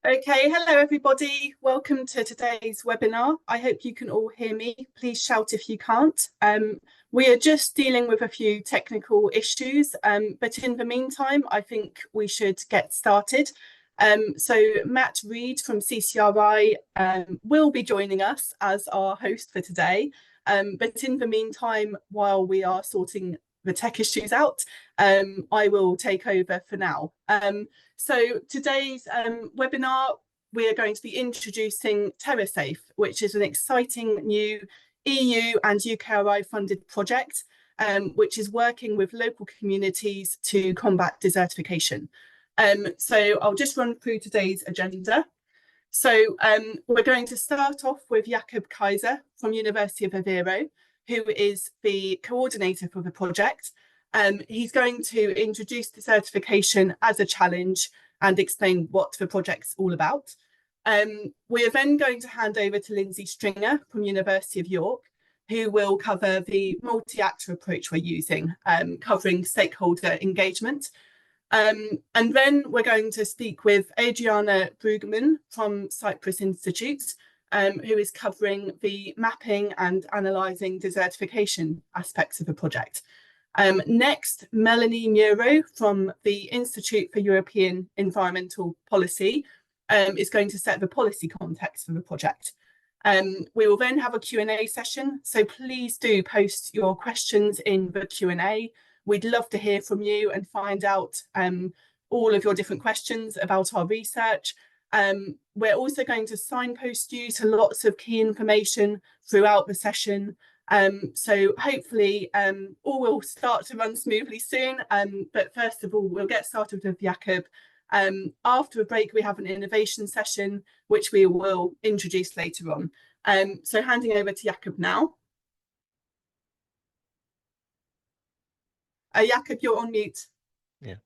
Okay, hello everybody. Welcome to today's webinar. I hope you can all hear me. Please shout if you can't. We are just dealing with a few technical issues, but in the meantime, I think we should get started. So Matt Reed from CCRI will be joining us as our host for today. But in the meantime, while we are sorting the tech issues out, I will take over for now. So today's webinar, we are going to be introducing TerraSafe, which is an exciting new EU and UKRI funded project, which is working with local communities to combat desertification. So I'll just run through today's agenda. So we're going to start off with Keizer from University of Averio, who is the coordinator for the project. He's going to introduce desertification as a challenge and explain what the project's all about. We are then going to hand over to Lindsey Stringer from University of York, who will cover the multi-actor approach we're using, covering stakeholder engagement. And then we're going to speak with Adriana Bruggeman from Cyprus Institute, who is covering the mapping and analysing desertification aspects of the project. Next, Melanie Muro from the Institute for European Environmental Policy is going to set the policy context for the project. We will then have a Q&A session, so please do post your questions in the Q&A. We'd love to hear from you and find out all of your different questions about our research. We're also going to signpost you to lots of key information throughout the session. So hopefully all will start to run smoothly soon. But first of all, we'll get started with Jakob. After a break, we have an innovation session, which we will introduce later on. So handing over to Jakob now. Jakob, you're on mute. Yeah,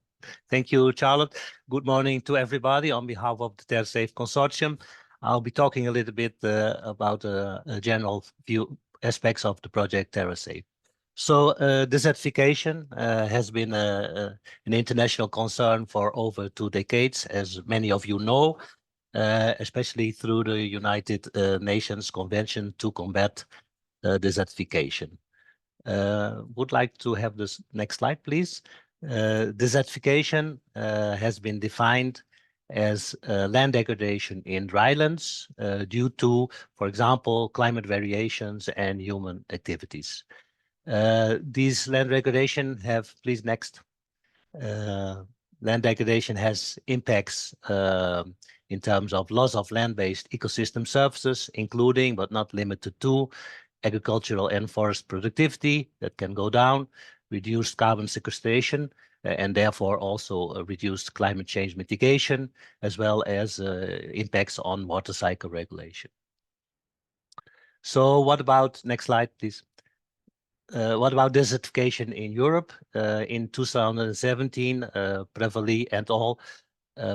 thank you, Charlotte. Good morning to everybody. On behalf of the TerraSafe consortium, I'll be talking a little bit about a general view aspects of the project TerraSafe. So desertification has been an international concern for over 2 decades, as many of you know, especially through the United Nations Convention to Combat Desertification. Would like to have this next slide, please. Desertification has been defined as land degradation in drylands due to, for example, climate variations and human activities. These land degradation have, please next, land degradation has impacts in terms of loss of land-based ecosystem services, including but not limited to agricultural and forest productivity that can go down, reduced carbon sequestration, and therefore also reduced climate change mitigation, as well as impacts on water cycle regulation. So what about, next slide, please. What about desertification in Europe? In 2017, Prevali and al.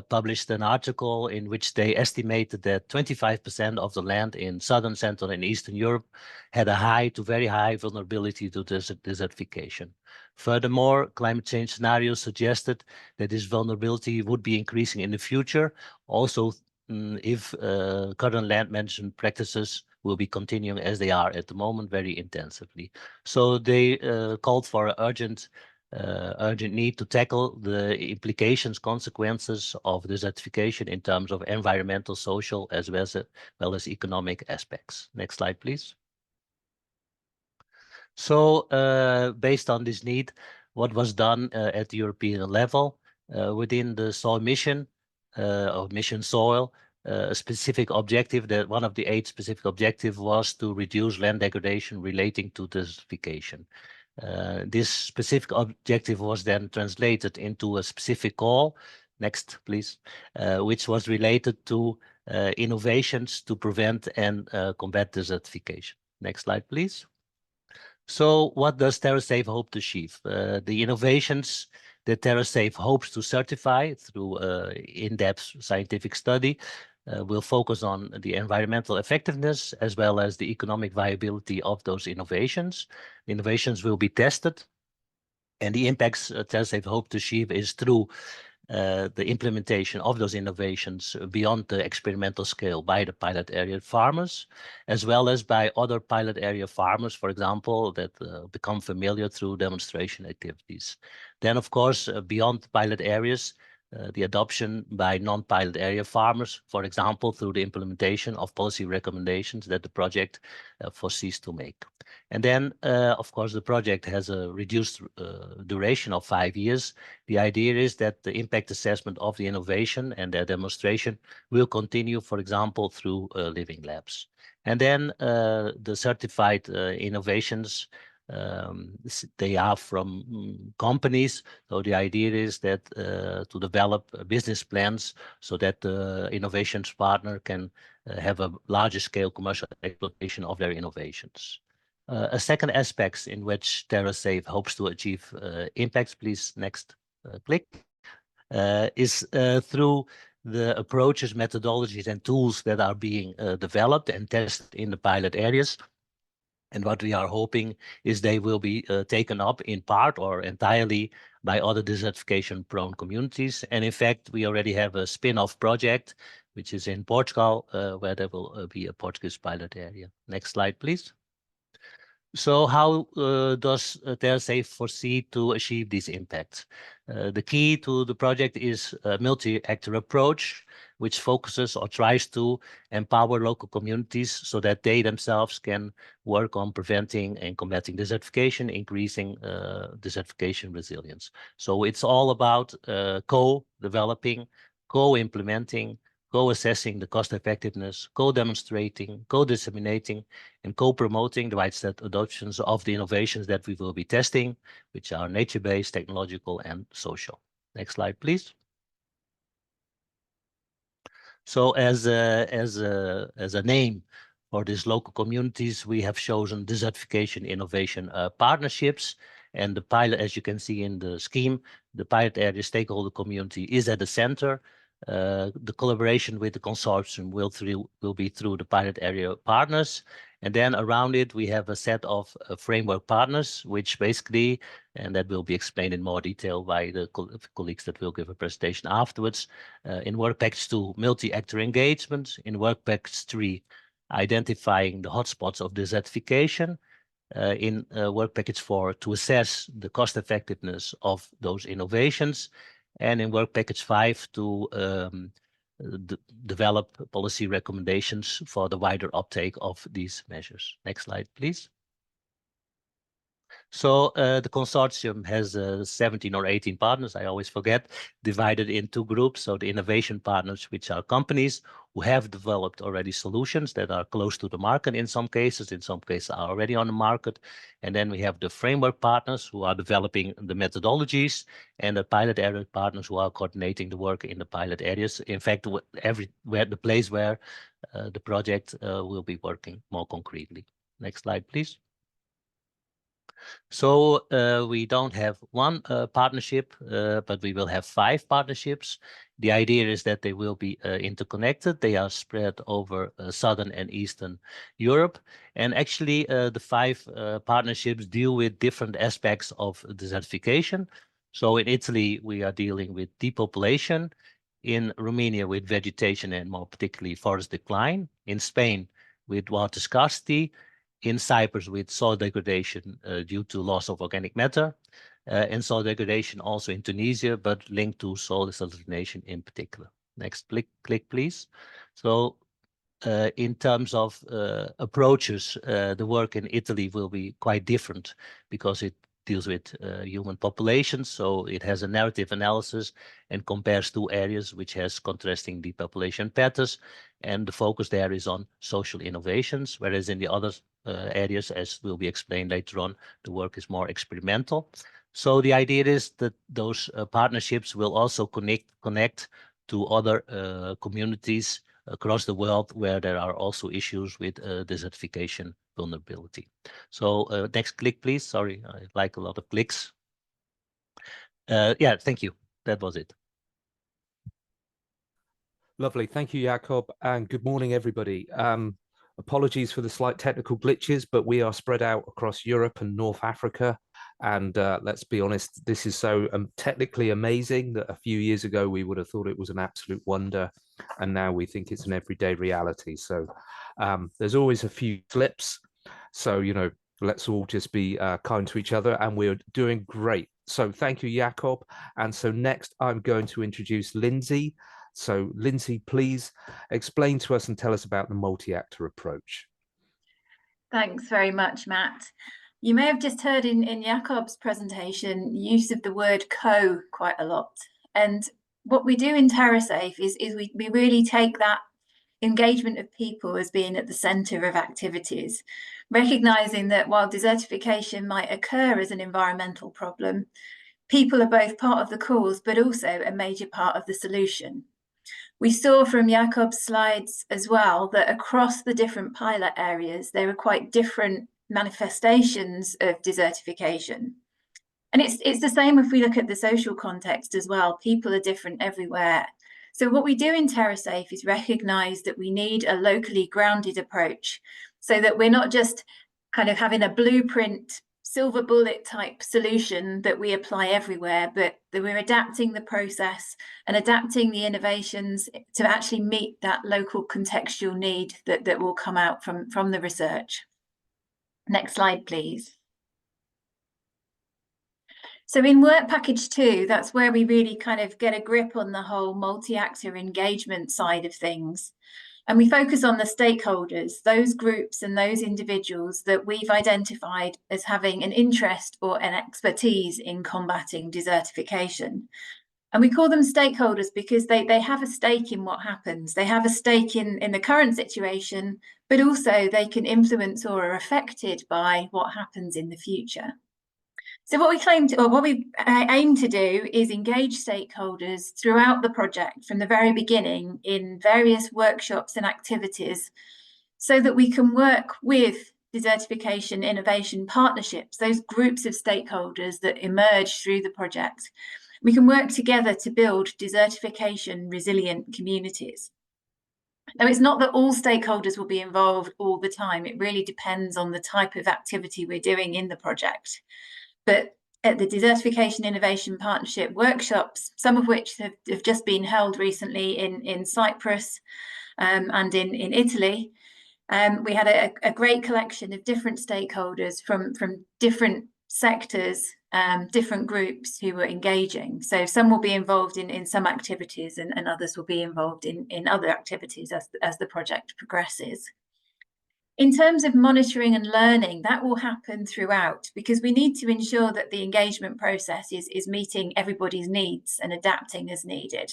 Published an article in which they estimated that 25% of the land in southern, central, and eastern Europe had a high to very high vulnerability to desertification. Furthermore, climate change scenarios suggested that this vulnerability would be increasing in the future, also if current land management practices will be continuing as they are at the moment very intensively. So they called for an urgent need to tackle the implications, consequences of desertification in terms of environmental, social, as well as economic aspects. Next slide, please. So based on this need, what was done at the European level within the soil mission, or mission soil, a specific objective, that one of the 8 specific objectives was to reduce land degradation relating to desertification. This specific objective was then translated into a specific call, next please, which was related to innovations to prevent and combat desertification. Next slide, please. So what does TerraSafe hope to achieve? The innovations that TerraSafe hopes to certify through in-depth scientific study will focus on the environmental effectiveness as well as the economic viability of those innovations. Innovations will be tested, and the impacts TerraSafe hope to achieve is through the implementation of those innovations beyond the experimental scale by the pilot area farmers, as well as by other pilot area farmers, for example, that become familiar through demonstration activities. Then, of course, beyond pilot areas, the adoption by non-pilot area farmers, for example, through the implementation of policy recommendations that the project foresees to make. And then, of course, the project has a reduced duration of 5 years. The idea is that the impact assessment of the innovation and their demonstration will continue, for example, through living labs. And then the certified innovations, they are from companies. So the idea is that to develop business plans so that the innovations partner can have a larger scale commercial exploitation of their innovations. A second aspect in which TerraSafe hopes to achieve impacts, please next click, is through the approaches, methodologies and tools that are being developed and tested in the pilot areas. And what we are hoping is they will be taken up in part or entirely by other desertification-prone communities. And in fact, we already have a spin-off project, which is in Portugal, where there will be a Portuguese pilot area. Next slide, please. So how does TerraSafe foresee to achieve these impacts? The key to the project is a multi-actor approach, which focuses or tries to empower local communities so that they themselves can work on preventing and combating desertification, increasing desertification resilience. So it's all about co-developing, co-implementing, co-assessing the cost effectiveness, co-demonstrating, co-disseminating, and co-promoting the widespread adoptions of the innovations that we will be testing, which are nature-based, technological, and social. Next slide, please. So as a name for these local communities, we have chosen desertification innovation partnerships. And the pilot, as you can see in the scheme, the pilot area stakeholder community is at the center. The collaboration with the consortium will be through the pilot area partners. And then around it, we have a set of framework partners, which basically, and that will be explained in more detail by the colleagues that will give a presentation afterwards. In Work Package 2, multi-actor engagement. In Work Package 3, identifying the hotspots of desertification. In Work Package 4, to assess the cost effectiveness of those innovations. And in Work Package 5 to develop policy recommendations for the wider uptake of these measures. Next slide, please. So the consortium has 17 or 18 partners, I always forget, divided in two groups. So the innovation partners, which are companies who have developed already solutions that are close to the market in some cases are already on the market. And then we have the framework partners who are developing the methodologies, and the pilot area partners who are coordinating the work in the pilot areas. In fact, the place where the project will be working more concretely. Next slide, please. So we don't have one partnership, but we will have 5 partnerships. The idea is that they will be interconnected. They are spread over Southern and Eastern Europe. And actually, the 5 partnerships deal with different aspects of desertification. So in Italy, we are dealing with depopulation. In Romania, with vegetation and more particularly forest decline. In Spain, with water scarcity. In Cyprus, with soil degradation due to loss of organic matter, and soil degradation also in Tunisia, but linked to soil desalination in particular. Next click, please. So in terms of approaches, the work in Italy will be quite different because it deals with human populations. So it has a narrative analysis and compares 2 areas which has contrasting depopulation patterns. And the focus there is on social innovations, whereas in the other areas, as will be explained later on, the work is more experimental. So the idea is that those partnerships will also connect to other communities across the world where there are also issues with desertification vulnerability. So next click, please. Sorry, I like a lot of clicks. Yeah, thank you. That was it. Lovely. Thank you, Jacob, and good morning, everybody. Apologies for the slight technical glitches, but we are spread out across Europe and North Africa, And let's be honest, this is so technically amazing that a few years ago we would have thought it was an absolute wonder, and now we think it's an everyday reality. So there's always a few slips. So, you know, let's all just be kind to each other, and we're doing great. So thank you, Jakob. And so next I'm going to introduce Lindsey. So Lindsey, please explain to us and tell us about the multi-actor approach. Thanks very much, Matt. You may have just heard in Jakob's presentation use of the word co quite a lot. And what we do in TerraSafe is we really take that engagement of people as being at the centre of activities, recognising that while desertification might occur as an environmental problem, people are both part of the cause, but also a major part of the solution. We saw from Jakob's slides as well that across the different pilot areas, there are quite different manifestations of desertification. And it's the same if we look at the social context as well. People are different everywhere. So what we do in TerraSafe is recognise that we need a locally grounded approach, so that we're not just kind of having a blueprint, silver bullet type solution that we apply everywhere, but that we're adapting the process and adapting the innovations to actually meet that local contextual need that will come out from the research. Next slide, please. So in work package 2, that's where we really kind of get a grip on the whole multi-actor engagement side of things. And we focus on the stakeholders, those groups and those individuals that we've identified as having an interest or an expertise in combating desertification. And we call them stakeholders because they have a stake in what happens. They have a stake in the current situation, but also they can influence or are affected by what happens in the future. So what we claim to, or what we aim to do, is engage stakeholders throughout the project from the very beginning in various workshops and activities, so that we can work with desertification innovation partnerships, those groups of stakeholders that emerge through the project. We can work together to build desertification resilient communities. Now, it's not that all stakeholders will be involved all the time. It really depends on the type of activity we're doing in the project. But at the Desertification Innovation Partnership workshops, some of which have just been held recently in Cyprus and in Italy, we had a great collection of different stakeholders from different sectors, different groups who were engaging. So some will be involved in some activities, and others will be involved in other activities as the project progresses. In terms of monitoring and learning, that will happen throughout, because we need to ensure that the engagement process is meeting everybody's needs and adapting as needed.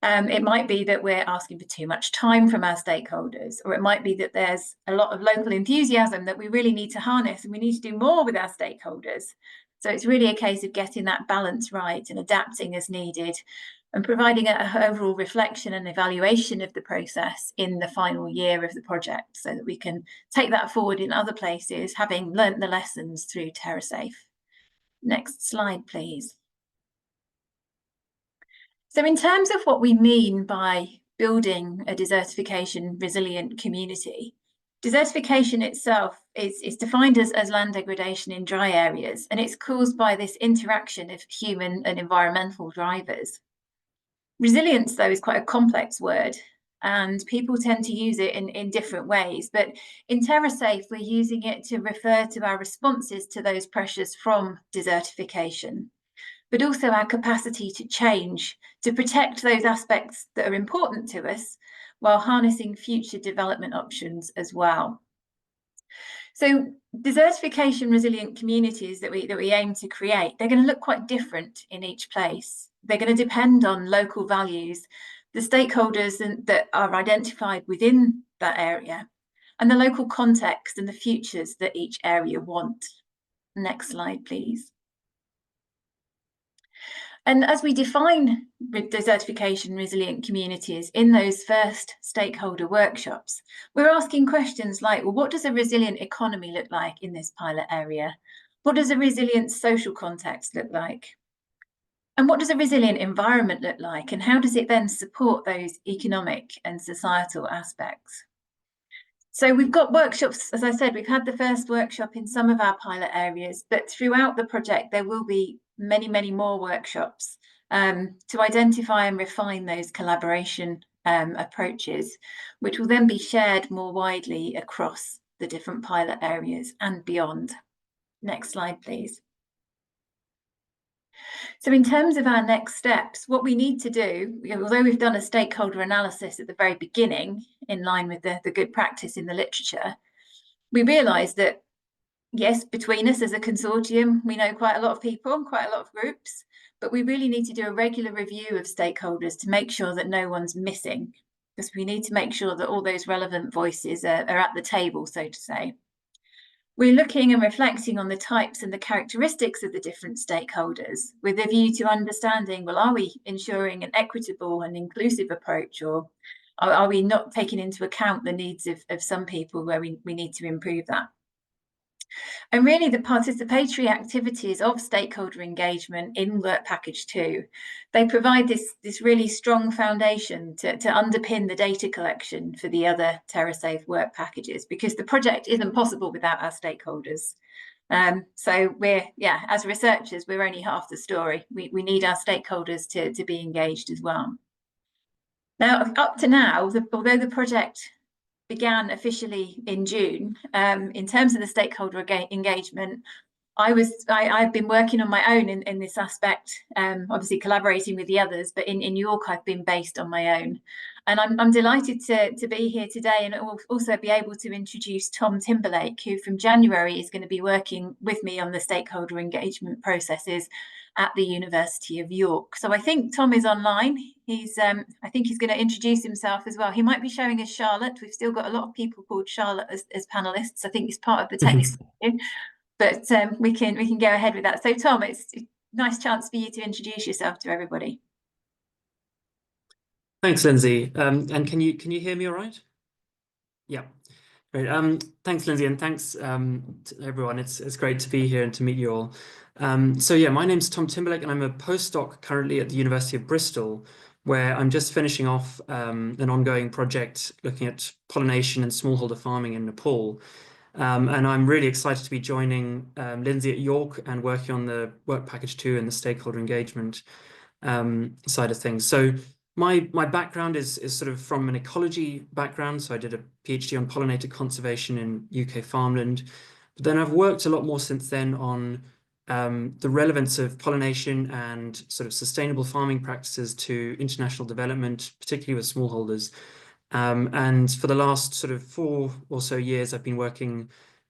It might be that we're asking for too much time from our stakeholders, or it might be that there's a lot of local enthusiasm that we really need to harness, and we need to do more with our stakeholders. So it's really a case of getting that balance right and adapting as needed, and providing an overall reflection and evaluation of the process in the final year of the project, so that we can take that forward in other places, having learnt the lessons through TerraSafe. Next slide, please. So in terms of what we mean by building a desertification resilient community, desertification itself is defined as land degradation in dry areas, and it's caused by this interaction of human and environmental drivers. Resilience, though, is quite a complex word, and people tend to use it in different ways. But in TerraSafe, we're using it to refer to our responses to those pressures from desertification, but also our capacity to change, to protect those aspects that are important to us, while harnessing future development options as well. So desertification resilient communities that we aim to create, they're going to look quite different in each place. They're going to depend on local values, the stakeholders that are identified within that area, and the local context and the futures that each area want. Next slide, please. And as we define desertification resilient communities in those first stakeholder workshops, we're asking questions like, well, what does a resilient economy look like in this pilot area? What does a resilient social context look like? And what does a resilient environment look like? And how does it then support those economic and societal aspects? So we've got workshops, as I said, we've had the first workshop in some of our pilot areas, but throughout the project, there will be many, many more workshops to identify and refine those collaboration approaches, which will then be shared more widely across the different pilot areas and beyond. Next slide, please. So in terms of our next steps, what we need to do, although we've done a stakeholder analysis at the very beginning, in line with the good practice in the literature, we realised that, yes, between us as a consortium, we know quite a lot of people, quite a lot of groups, but we really need to do a regular review of stakeholders to make sure that no one's missing, because we need to make sure that all those relevant voices are at the table, so to say. We're looking and reflecting on the types and the characteristics of the different stakeholders with a view to understanding, well, are we ensuring an equitable and inclusive approach, or are we not taking into account the needs of some people where we need to improve that? And really the participatory activities of stakeholder engagement in Work Package 2, they provide this really strong foundation to underpin the data collection for the other TerraSafe work packages, because the project isn't possible without our stakeholders. So we're, as researchers, we're only half the story. We need our stakeholders to be engaged as well. Now, up to now, although the project began officially in June, in terms of the stakeholder engagement, I've been working on my own in this aspect, obviously collaborating with the others, but in York I've been based on my own. And I'm delighted to be here today and also be able to introduce Tom Timberlake, who from January is going to be working with me on the stakeholder engagement processes at the University of York. So I think Tom is online. I think he's going to introduce himself as well. He might be showing us Charlotte. We've still got a lot of people called Charlotte as panelists. I think it's part of the text, but we can go ahead with that. So Tom, it's a nice chance for you to introduce yourself to everybody. Thanks, Lindsay. And can you hear me all right? Yeah. Great. Thanks, Lindsay, and thanks to everyone. It's great to be here and to meet you all. So yeah, my name's Tom Timberlake, and I'm a postdoc currently at the University of Bristol, where I'm just finishing off an ongoing project looking at pollination and smallholder farming in Nepal. And I'm really excited to be joining Lindsay at York and working on the Work Package 2 and the stakeholder engagement side of things. So my background is sort of from an ecology background. So I did a PhD on pollinator conservation in UK farmland. But then I've worked a lot more since then on the relevance of pollination and sort of sustainable farming practices to international development, particularly with smallholders. And for the last sort of 4 or so years, I've been working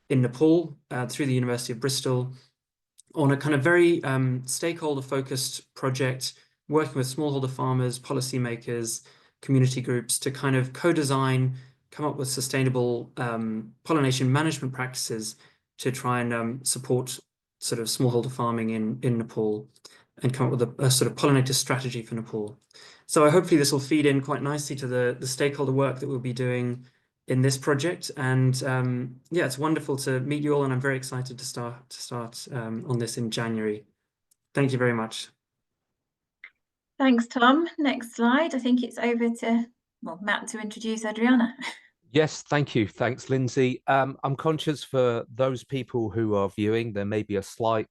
in Nepal through the University of Bristol on a kind of very stakeholder-focused project, working with smallholder farmers, policymakers, community groups to kind of co-design, come up with sustainable pollination management practices to try and support sort of smallholder farming in Nepal and come up with a sort of pollinator strategy for Nepal. So hopefully this will feed in quite nicely to the stakeholder work that we'll be doing in this project. And yeah, it's wonderful to meet you all, and I'm very excited to start on this in January. Thank you very much. Thanks, Tom. Next slide. I think it's over to Matt to introduce Adriana. Yes, thank you. Thanks, Lindsay. I'm conscious for those people who are viewing, there may be a slight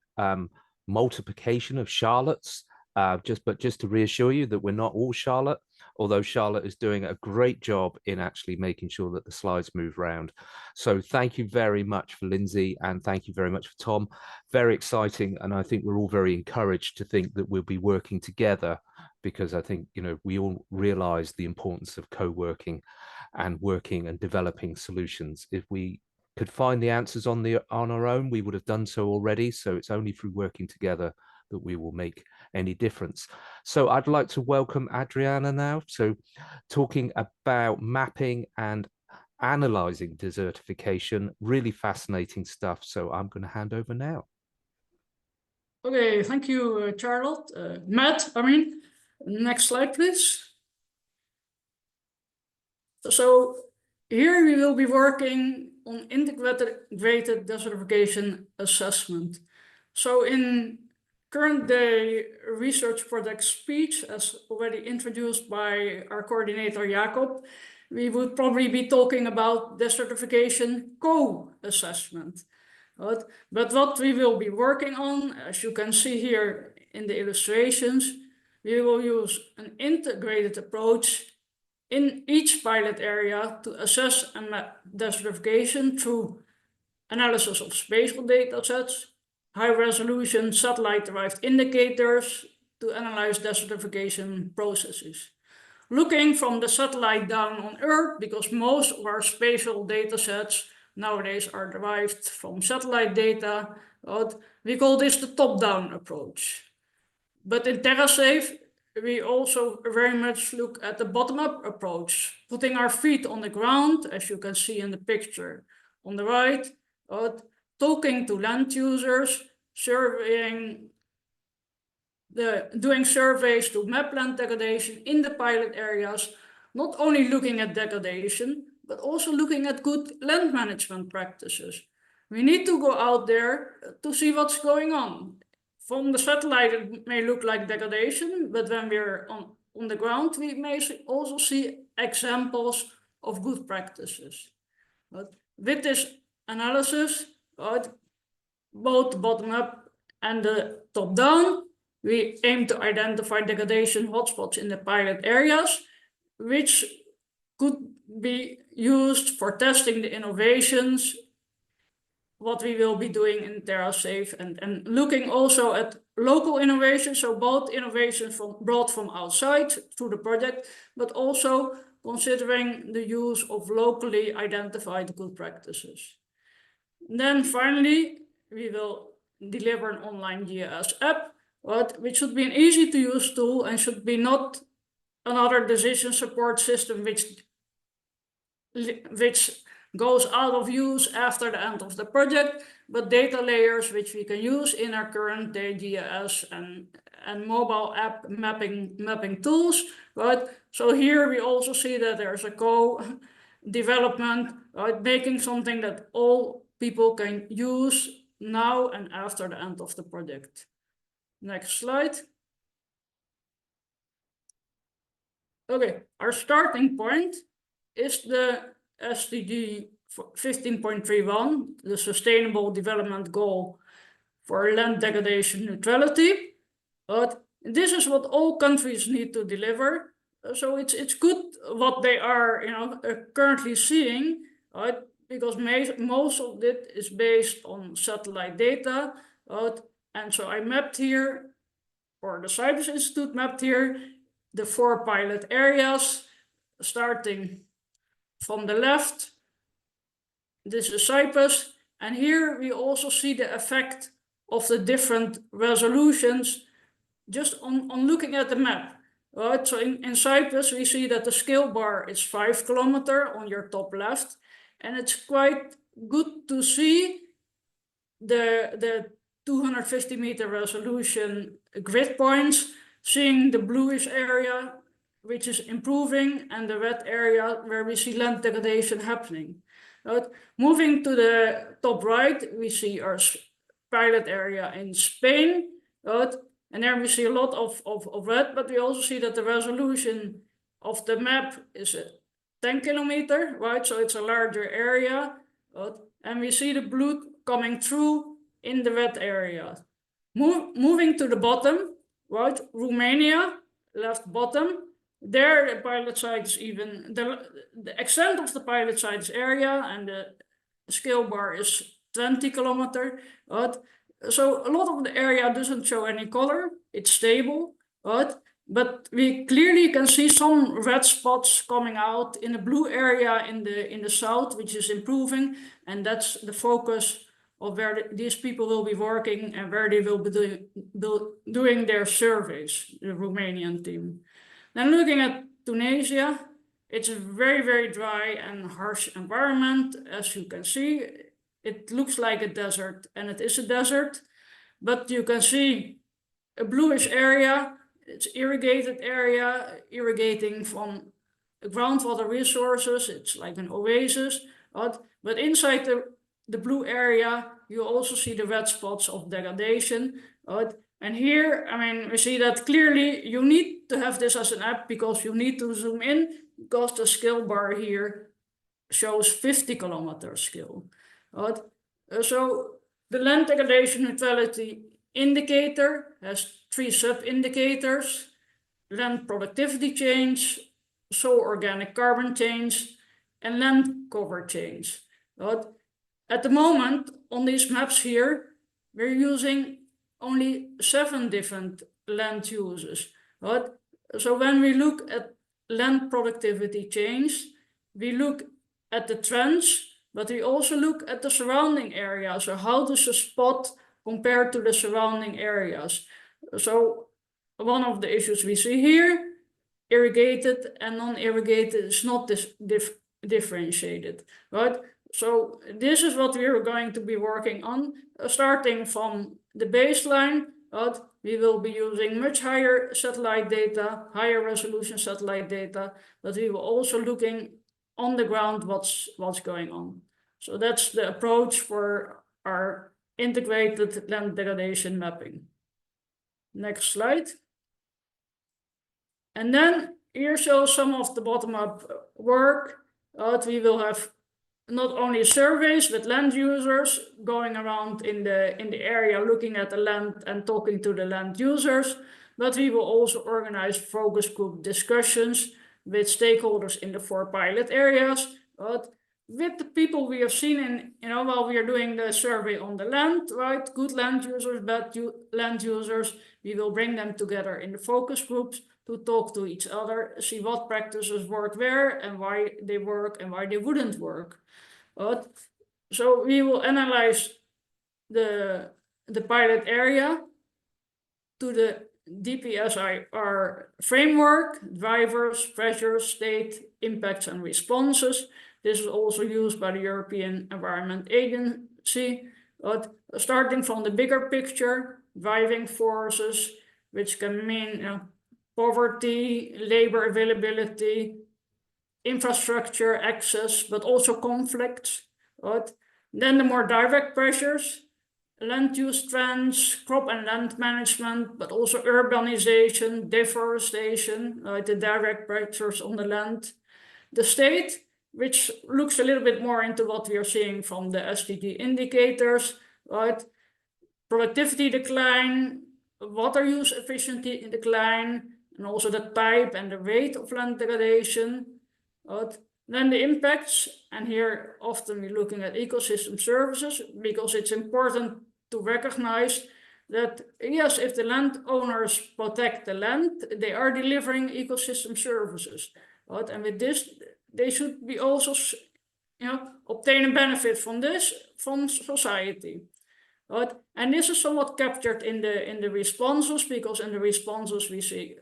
multiplication of Charlottes, but just to reassure you that we're not all Charlotte, although Charlotte is doing a great job in actually making sure that the slides move around. So thank you very much for Lindsay, and thank you very much for Tom. Very exciting, and I think we're all very encouraged to think that we'll be working together, because I think, you know, we all realize the importance of co-working and working and developing solutions. If we could find the answers on our own, we would have done so already. So it's only through working together that we will make any difference. So I'd like to welcome Adriana now. So talking about mapping and analysing desertification, really fascinating stuff. So I'm going to hand over now. Okay, thank you, Charlotte. Matt, next slide, please. So here we will be working on integrated desertification assessment. So in current day research project speech, as already introduced by our coordinator Jacob, we would probably be talking about desertification co-assessment. But what we will be working on, as you can see here in the illustrations, we will use an integrated approach in each pilot area to assess and map desertification through analysis of spatial data sets, high-resolution satellite-derived indicators to analyze desertification processes. Looking from the satellite down on Earth, because most of our spatial data sets nowadays are derived from satellite data, we call this the top-down approach. But in TerraSafe, we also very much look at the bottom-up approach, putting our feet on the ground, as you can see in the picture on the right, talking to land users, doing surveys to map land degradation in the pilot areas, not only looking at degradation, but also looking at good land management practices. We need to go out there to see what's going on. From the satellite, it may look like degradation, but when we're on the ground, we may also see examples of good practices. But with this analysis, both bottom-up and the top-down, we aim to identify degradation hotspots in the pilot areas, which could be used for testing the innovations, what we will be doing in TerraSafe, and looking also at local innovations, so both innovations brought from outside through the project, but also considering the use of locally identified good practices. And then finally, we will deliver an online GIS app, which should be an easy to use tool and should be not another decision support system which goes out of use after the end of the project, but data layers which we can use in our current day GIS and mobile app mapping tools. Right? So here we also see that there's a co-development, making something that all people can use now and after the end of the project. Next slide. Okay, our starting point is the SDG 15.31, the Sustainable Development Goal for Land Degradation Neutrality. But this is what all countries need to deliver. So it's good what they are, currently seeing, right? Because most of it is based on satellite data. And so I mapped here, or the Cyprus Institute mapped here, the 4 pilot areas, starting from the left. This is Cyprus, and here we also see the effect of the different resolutions just on looking at the map. Right? So in Cyprus, we see that the scale bar is 5 kilometers on your top left, and it's quite good to see the 250 meter resolution grid points, seeing the bluish area, which is improving, and the red area where we see land degradation happening. Right? Moving to the top right, we see our pilot area in Spain, right? And there we see a lot of red, but we also see that the resolution of the map is 10 kilometers, right? So it's a larger area, right? And we see the blue coming through in the red area. Moving to the bottom, right? Romania, left bottom. There the pilot site is even, the extent of the pilot site is area, and the scale bar is 20 kilometers. Right? So a lot of the area doesn't show any color, it's stable, right? But we clearly can see some red spots coming out in the blue area in the south, which is improving, and that's the focus of where these people will be working and where they will be doing their surveys, the Romanian team. Then looking at Tunisia, it's a very, very dry and harsh environment. As you can see, it looks like a desert, and it is a desert, but you can see a bluish area. It's irrigated area, irrigating from groundwater resources. It's like an oasis, but inside the blue area, you also see the red spots of degradation. And here, I mean, we see that clearly you need to have this as an app because you need to zoom in because the scale bar here shows 50 kilometers scale. Right? So the land degradation neutrality indicator has 3 sub-indicators: land productivity change, soil organic carbon change, and land cover change. Right? At the moment, on these maps here, we're using only 7 different land uses. Right? So when we look at land productivity change, we look at the trends, but we also look at the surrounding areas. So how does a spot compare to the surrounding areas? So one of the issues we see here, irrigated and non-irrigated is not differentiated, right? So this is what we are going to be working on, starting from the baseline. Right? We will be using much higher satellite data, higher resolution satellite data, but we will also looking on the ground what's going on. So that's the approach for our integrated land degradation mapping. Next slide. And then here shows some of the bottom-up work. We will have not only surveys with land users going around in the area looking at the land and talking to the land users, but we will also organize focus group discussions with stakeholders in the 4 pilot areas, with the people we have seen in, while we are doing the survey on the land, right? Good land users, bad land users. We will bring them together in the focus groups to talk to each other, see what practices work where and why they work and why they wouldn't work. So we will analyze the pilot area to the DPSIR framework, drivers, pressures, state, impacts and responses. This is also used by the European Environment Agency. Starting from the bigger picture, driving forces, which can mean poverty, labor availability, infrastructure access, but also conflicts. Right? Then the more direct pressures, land use trends, crop and land management, but also urbanization, deforestation, the direct pressures on the land. The state, which looks a little bit more into what we are seeing from the SDG indicators, right? Productivity decline, water use efficiency decline, and also the type and the rate of land degradation. Then the impacts, and here often we're looking at ecosystem services because it's important to recognize that yes, if the landowners protect the land, they are delivering ecosystem services. And with this, they should be also, obtain a benefit from this from society. And this is somewhat captured in the responses, because in the responses we see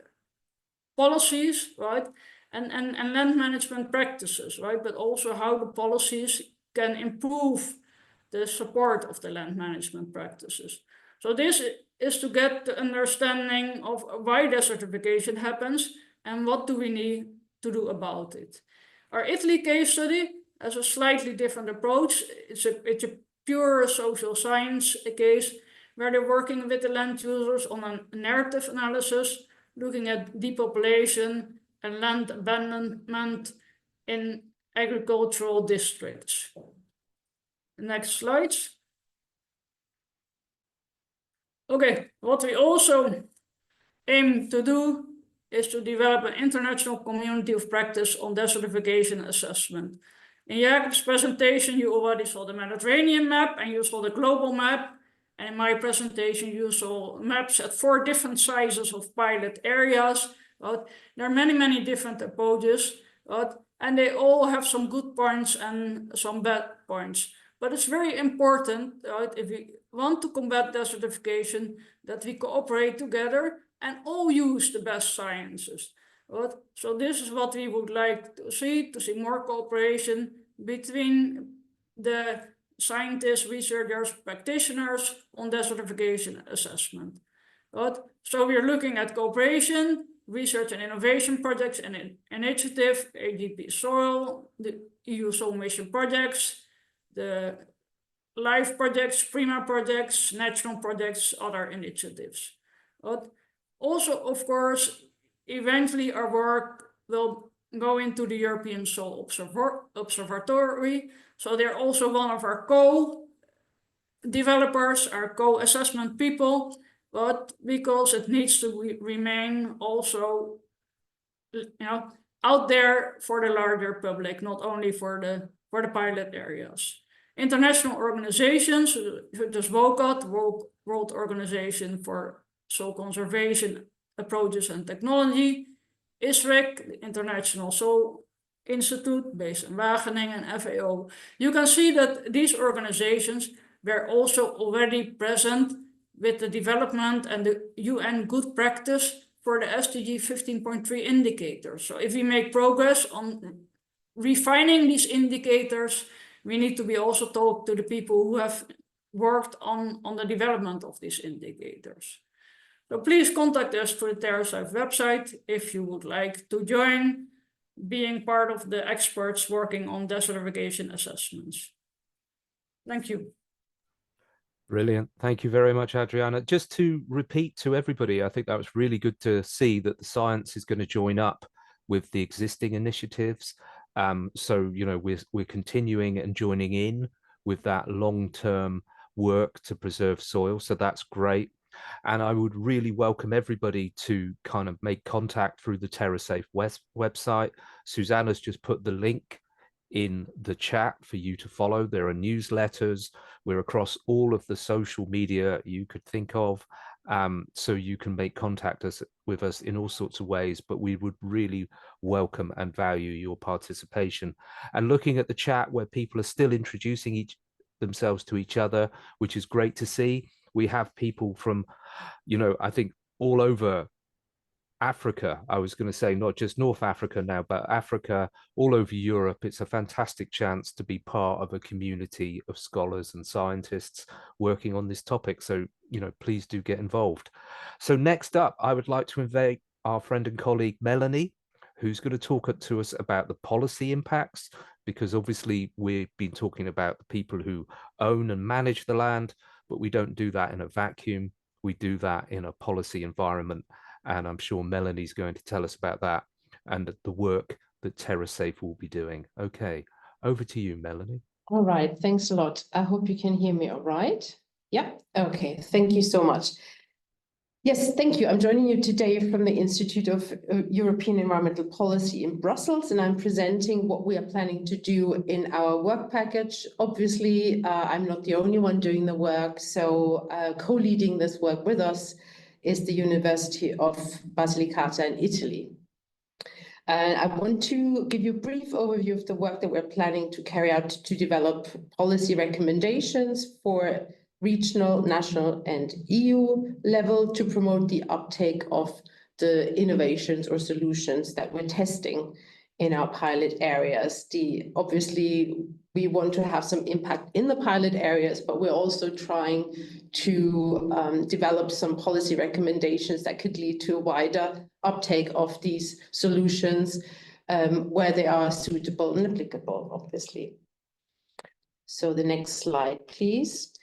policies, right? And land management practices, right? But also how the policies can improve the support of the land management practices. So this is to get the understanding of why desertification happens and what do we need to do about it. Our Italy case study has a slightly different approach. It's a pure social science case where they're working with the land users on a narrative analysis, looking at depopulation and land abandonment in agricultural districts. Next slide. Okay, what we also aim to do is to develop an international community of practice on desertification assessment. In Jacob's presentation, you already saw the Mediterranean map and you saw the global map. And in my presentation, you saw maps at 4 different sizes of pilot areas. There are many, many different approaches, and they all have some good points and some bad points. But it's very important, if we want to combat desertification, that we cooperate together and all use the best sciences. So this is what we would like to see more cooperation between the scientists, researchers, practitioners on desertification assessment. So we are looking at cooperation, research and innovation projects and initiative, AGP Soil, the EU Soil Mission projects, the LIFE projects, PRIMA projects, national projects, other initiatives. But also, of course, eventually our work will go into the European Soil Observatory. So they're also one of our co-developers, our co-assessment people, but because it needs to remain also, out there for the larger public, not only for the pilot areas. International organizations such as WOCAT, World Organization for Soil Conservation Approaches and Technology, ISREC, the International Soil Institute based in Wageningen, and FAO. You can see that these organizations were also already present with the development and the UN good practice for the SDG 15.3 indicators. So if we make progress on refining these indicators, we need to be also talk to the people who have worked on the development of these indicators. So please contact us through the TerraSafe website if you would like to join being part of the experts working on desertification assessments. Thank you. Brilliant. Thank you very much, Adriana. Just to repeat to everybody, I think that was really good to see that the science is going to join up with the existing initiatives. So, we're continuing and joining in with that long-term work to preserve soil. So that's great. And I would really welcome everybody to kind of make contact through the TerraSafe website. Susanna's just put the link in the chat for you to follow. There are newsletters. We're across all of the social media you could think of. So you can make contact with us in all sorts of ways, but we would really welcome and value your participation. And looking at the chat where people are still introducing themselves to each other, which is great to see. We have people from, I think all over Africa. I was going to say not just North Africa now, but Africa, all over Europe. It's a fantastic chance to be part of a community of scholars and scientists working on this topic. So, please do get involved. So next up, I would like to invite our friend and colleague, Melanie, who's going to talk to us about the policy impacts, because obviously we've been talking about the people who own and manage the land, but we don't do that in a vacuum. We do that in a policy environment. And I'm sure Melanie's going to tell us about that and the work that TerraSafe will be doing. Okay, over to you, Melanie. All right, thanks a lot. I hope you can hear me all right. Yeah, okay, thank you so much. Yes, thank you. I'm joining you today from the Institute of European Environmental Policy in Brussels, and I'm presenting what we are planning to do in our work package. Obviously, I'm not the only one doing the work, so co-leading this work with us is the University of Basilicata in Italy. And I want to give you a brief overview of the work that we're planning to carry out to develop policy recommendations for regional, national, and EU level to promote the uptake of the innovations or solutions that we're testing in our pilot areas. Obviously, we want to have some impact in the pilot areas, but we're also trying to develop some policy recommendations that could lead to a wider uptake of these solutions where they are suitable and applicable, obviously. So the next slide, please.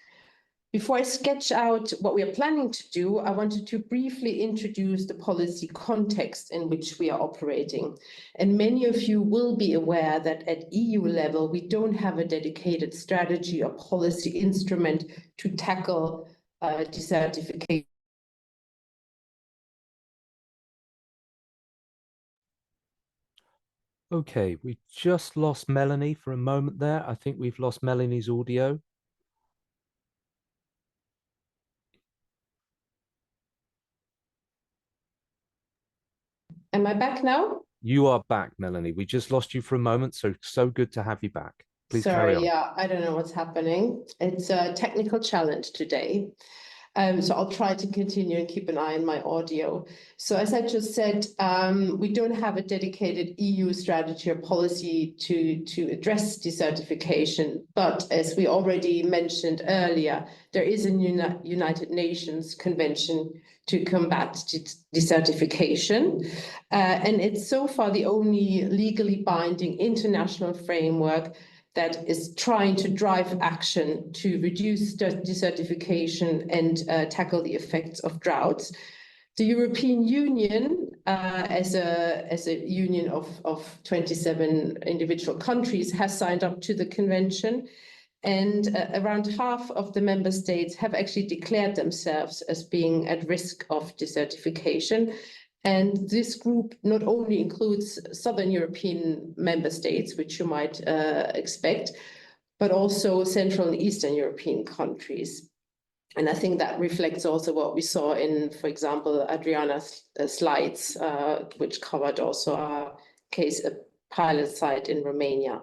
Before I sketch out what we are planning to do, I wanted to briefly introduce the policy context in which we are operating. And many of you will be aware that at EU level, we don't have a dedicated strategy or policy instrument to tackle desertification. Okay, we just lost Melanie for a moment there. I think we've lost Melanie's audio. Am I back now? You are back, Melanie. We just lost you for a moment, so good to have you back. Please carry on. Sorry, yeah, I don't know what's happening. It's a technical challenge today. So I'll try to continue and keep an eye on my audio. So as I just said, we don't have a dedicated EU strategy or policy to address desertification. But as we already mentioned earlier, there is a United Nations Convention to combat desertification. And it's so far the only legally binding international framework that is trying to drive action to reduce desertification and tackle the effects of droughts. The European Union, as a union of 27 individual countries, has signed up to the convention, and around half of the member states have actually declared themselves as being at risk of desertification. And this group not only includes Southern European member states, which you might expect, but also Central and Eastern European countries. And I think that reflects also what we saw in, for example, Adriana's slides, which covered also our case, a pilot site in Romania.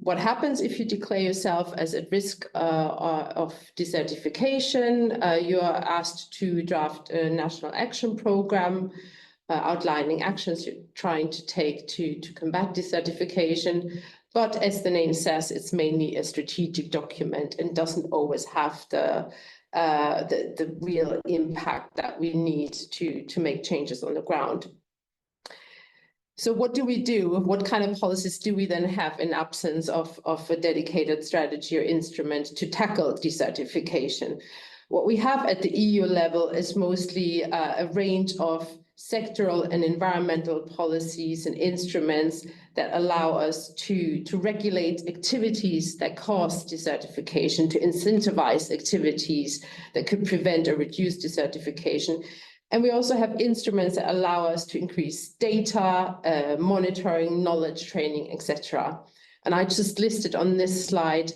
What happens if you declare yourself as at risk of desertification? You are asked to draft a national action program outlining actions you're trying to take to combat desertification. But as the name says, it's mainly a strategic document and doesn't always have the real impact that we need to make changes on the ground. So what do we do? What kind of policies do we then have in absence of a dedicated strategy or instrument to tackle desertification? What we have at the EU level is mostly a range of sectoral and environmental policies and instruments that allow us to regulate activities that cause desertification, to incentivize activities that could prevent or reduce desertification. And we also have instruments that allow us to increase data, monitoring, knowledge training, etc. And I just listed on this slide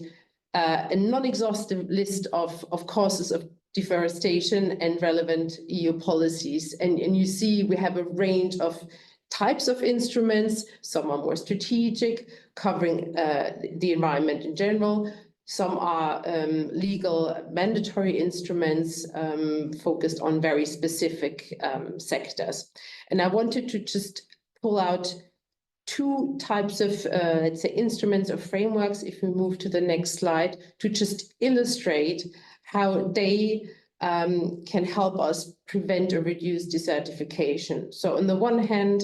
a non-exhaustive list of causes of deforestation and relevant EU policies. And you see we have a range of types of instruments. Some are more strategic, covering the environment in general. Some are legal mandatory instruments focused on very specific sectors. And I wanted to just pull out two types of, let's say, instruments or frameworks, if we move to the next slide, to just illustrate how they can help us prevent or reduce desertification. So on the one hand,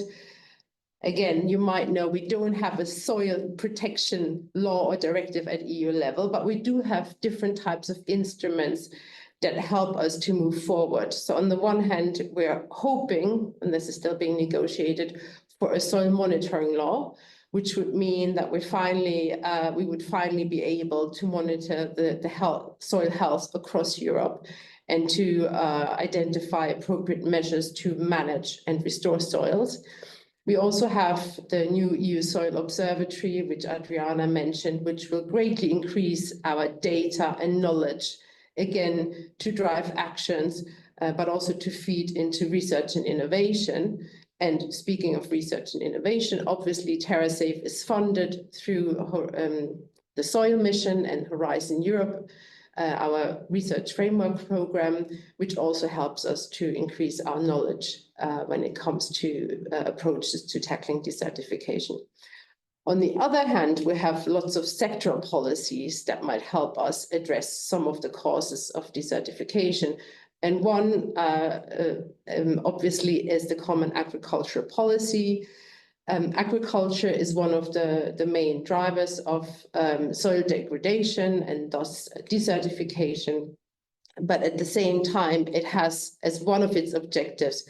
again, you might know we don't have a soil protection law or directive at EU level, but we do have different types of instruments that help us to move forward. So on the one hand, we're hoping, and this is still being negotiated, for a soil monitoring law, which would mean that we would finally be able to monitor the soil health across Europe and to identify appropriate measures to manage and restore soils. We also have the new EU Soil Observatory, which Adriana mentioned, which will greatly increase our data and knowledge, again, to drive actions, but also to feed into research and innovation. And speaking of research and innovation, obviously TerraSafe is funded through the Soil Mission and Horizon Europe, our research framework program, which also helps us to increase our knowledge when it comes to approaches to tackling desertification. On the other hand, we have lots of sectoral policies that might help us address some of the causes of desertification. And one, obviously, is the Common Agricultural Policy. Agriculture is one of the main drivers of soil degradation and thus desertification. But at the same time, it has as one of its objectives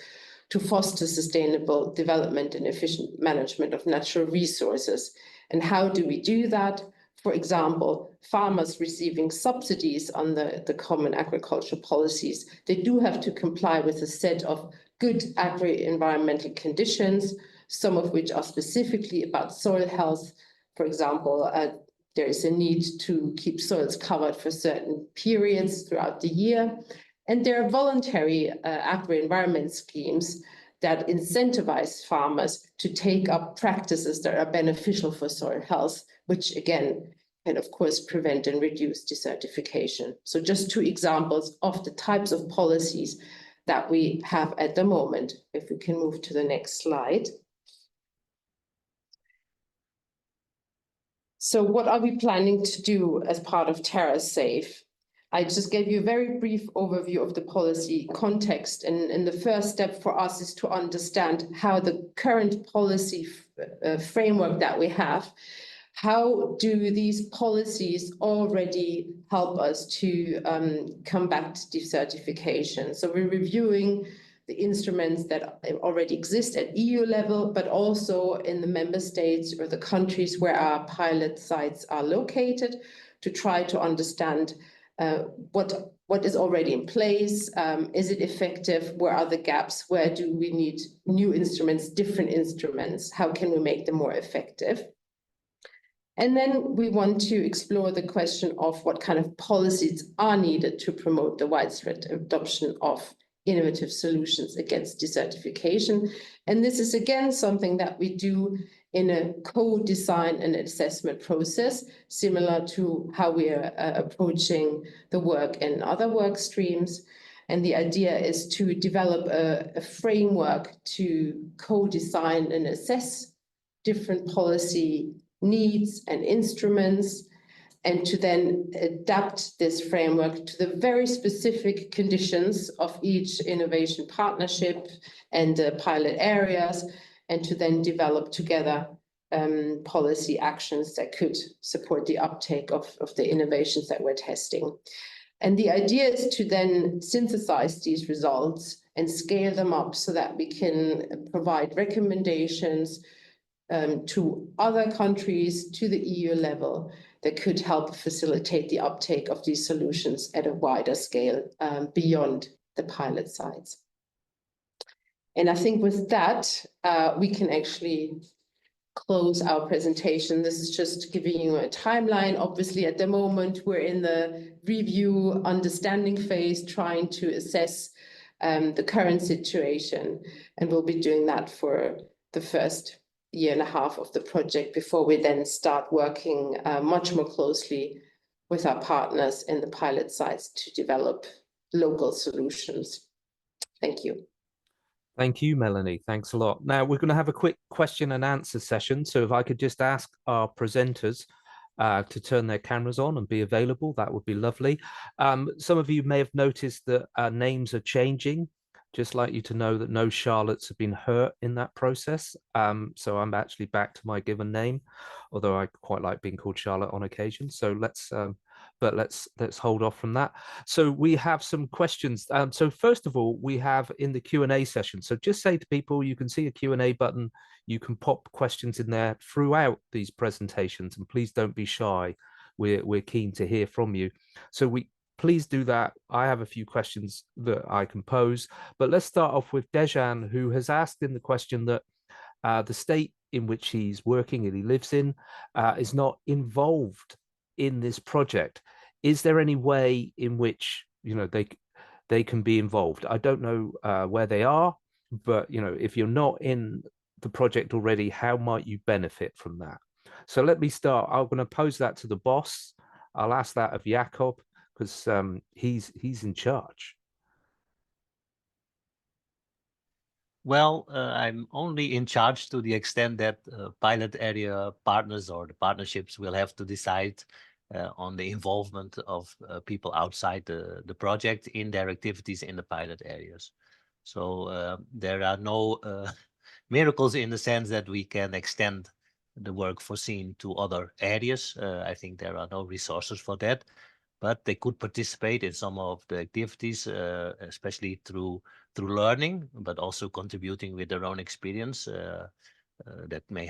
to foster sustainable development and efficient management of natural resources. And how do we do that? For example, farmers receiving subsidies on the common agricultural policies, they do have to comply with a set of good agri-environmental conditions, some of which are specifically about soil health. For example, there is a need to keep soils covered for certain periods throughout the year. And there are voluntary agri-environment schemes that incentivize farmers to take up practices that are beneficial for soil health, which again, can of course prevent and reduce desertification. So just two examples of the types of policies that we have at the moment. If we can move to the next slide. So what are we planning to do as part of TerraSafe? I just gave you a very brief overview of the policy context. And the first step for us is to understand how the current policy framework that we have, how do these policies already help us to combat desertification? So we're reviewing the instruments that already exist at EU level, but also in the member states or the countries where our pilot sites are located, to try to understand what is already in place. Is it effective? Where are the gaps? Where do we need new instruments, different instruments? How can we make them more effective? And then we want to explore the question of what kind of policies are needed to promote the widespread adoption of innovative solutions against desertification. And this is again something that we do in a co-design and assessment process, similar to how we are approaching the work in other work streams. And the idea is to develop a framework to co-design and assess different policy needs and instruments, and to then adapt this framework to the very specific conditions of each innovation partnership and pilot areas, and to then develop together policy actions that could support the uptake of the innovations that we're testing. And the idea is to then synthesize these results and scale them up so that we can provide recommendations to other countries, to the EU level, that could help facilitate the uptake of these solutions at a wider scale beyond the pilot sites. And I think with that, we can actually close our presentation. This is just giving you a timeline. Obviously, at the moment, we're in the review understanding phase, trying to assess the current situation. And we'll be doing that for the first year and a half of the project before we then start working much more closely with our partners in the pilot sites to develop local solutions. Thank you. Thank you, Melanie. Thanks a lot. Now we're going to have a quick question and answer session. So if I could just ask our presenters to turn their cameras on and be available, that would be lovely. Some of you may have noticed that names are changing. Just like you to know that no Charlottes have been hurt in that process. So I'm actually back to my given name, although I quite like being called Charlotte on occasion. So let's hold off from that. So we have some questions. So first of all, we have in the Q&A session. So just say to people, you can see a Q&A button. You can pop questions in there throughout these presentations, and please don't be shy. We're keen to hear from you. So please do that. I have a few questions that I can pose, but let's start off with Dejan, who has asked in the question that the state in which he's working and he lives in is not involved in this project. Is there any way in which they can be involved? I don't know where they are, but if you're not in the project already, how might you benefit from that? So let me start. I'm going to pose that to the boss. I'll ask that of Jakob, because he's in charge. Well, I'm only in charge to the extent that pilot area partners or the partnerships will have to decide on the involvement of people outside the project in their activities in the pilot areas. So there are no miracles in the sense that we can extend the work foreseen to other areas. I think there are no resources for that. But they could participate in some of the activities, especially through learning, but also contributing with their own experience that may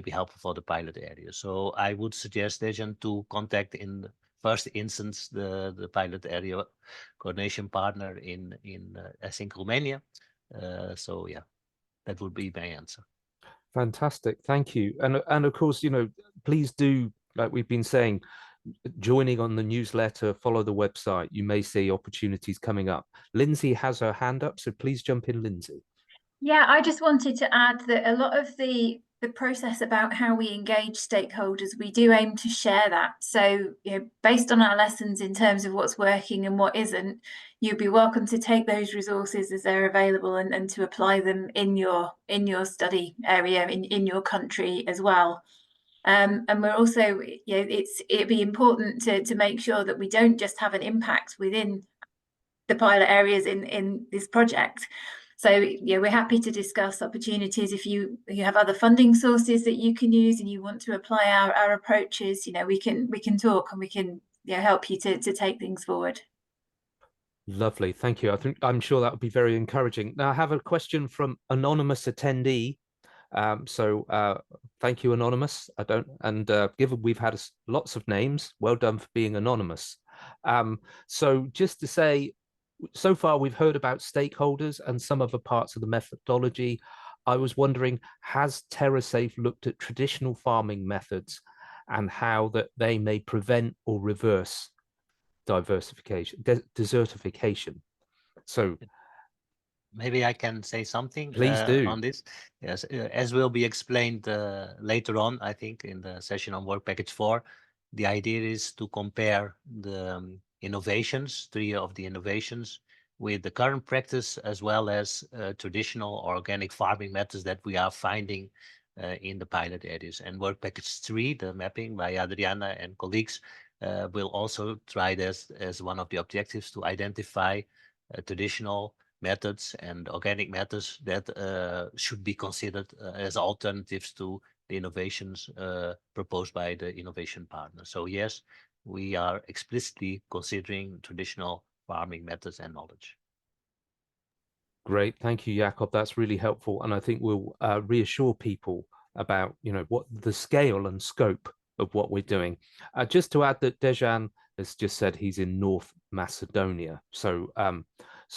be helpful for the pilot area. So I would suggest, Dejan, to contact in the first instance the pilot area coordination partner in I think Romania. So yeah, that would be my answer. Fantastic, thank you. And of course, please do, like we've been saying, joining on the newsletter, follow the website. You may see opportunities coming up. Lindsey has her hand up, so please jump in, Lindsey. Yeah, I just wanted to add that a lot of the process about how we engage stakeholders, we do aim to share that. So, based on our lessons in terms of what's working and what isn't, you'd be welcome to take those resources as they're available and to apply them in your study area, in your country as well. And we're also, it'd be important to make sure that we don't just have an impact within the pilot areas in this project. So yeah, we're happy to discuss opportunities. If you have other funding sources that you can use and you want to apply our approaches, we can talk and we can help you to take things forward. Lovely, thank you. I'm sure that would be very encouraging. Now I have a question from anonymous attendee. Thank you, anonymous. Given we've had lots of names, well done for being anonymous. So just to say, so far we've heard about stakeholders and some other parts of the methodology. I was wondering, has TerraSafe looked at traditional farming methods and how that they may prevent or reverse desertification? So maybe I can say something please do. on this. Yes, as will be explained later on, I think, in the session on Work Package 4, the idea is to compare the innovations, 3 of the innovations, with the current practice as well as traditional organic farming methods that we are finding in the pilot areas. And Work Package 3, the mapping by Adriana and colleagues, will also try this as one of the objectives to identify traditional methods and organic methods that should be considered as alternatives to the innovations proposed by the innovation partner. So yes, we are explicitly considering traditional farming methods and knowledge. Great, thank you, Jakob. That's really helpful, and I think we'll reassure people about what the scale and scope of what we're doing. Just to add that Dejan has just said he's in North Macedonia. So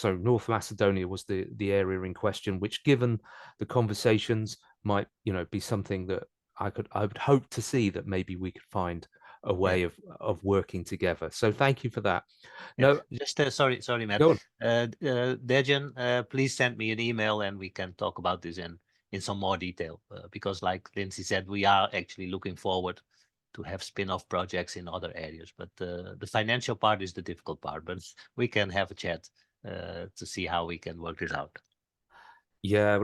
North Macedonia was the area in question, which, given the conversations, might be something that I would hope to see that maybe we could find a way of working together. So thank you for that. No, just sorry, Matt. Dejan, please send me an email and we can talk about this in some more detail, because like Lindsey said, we are actually looking forward to have spin-off projects in other areas, but the financial part is the difficult part, but we can have a chat to see how we can work this out. Yeah,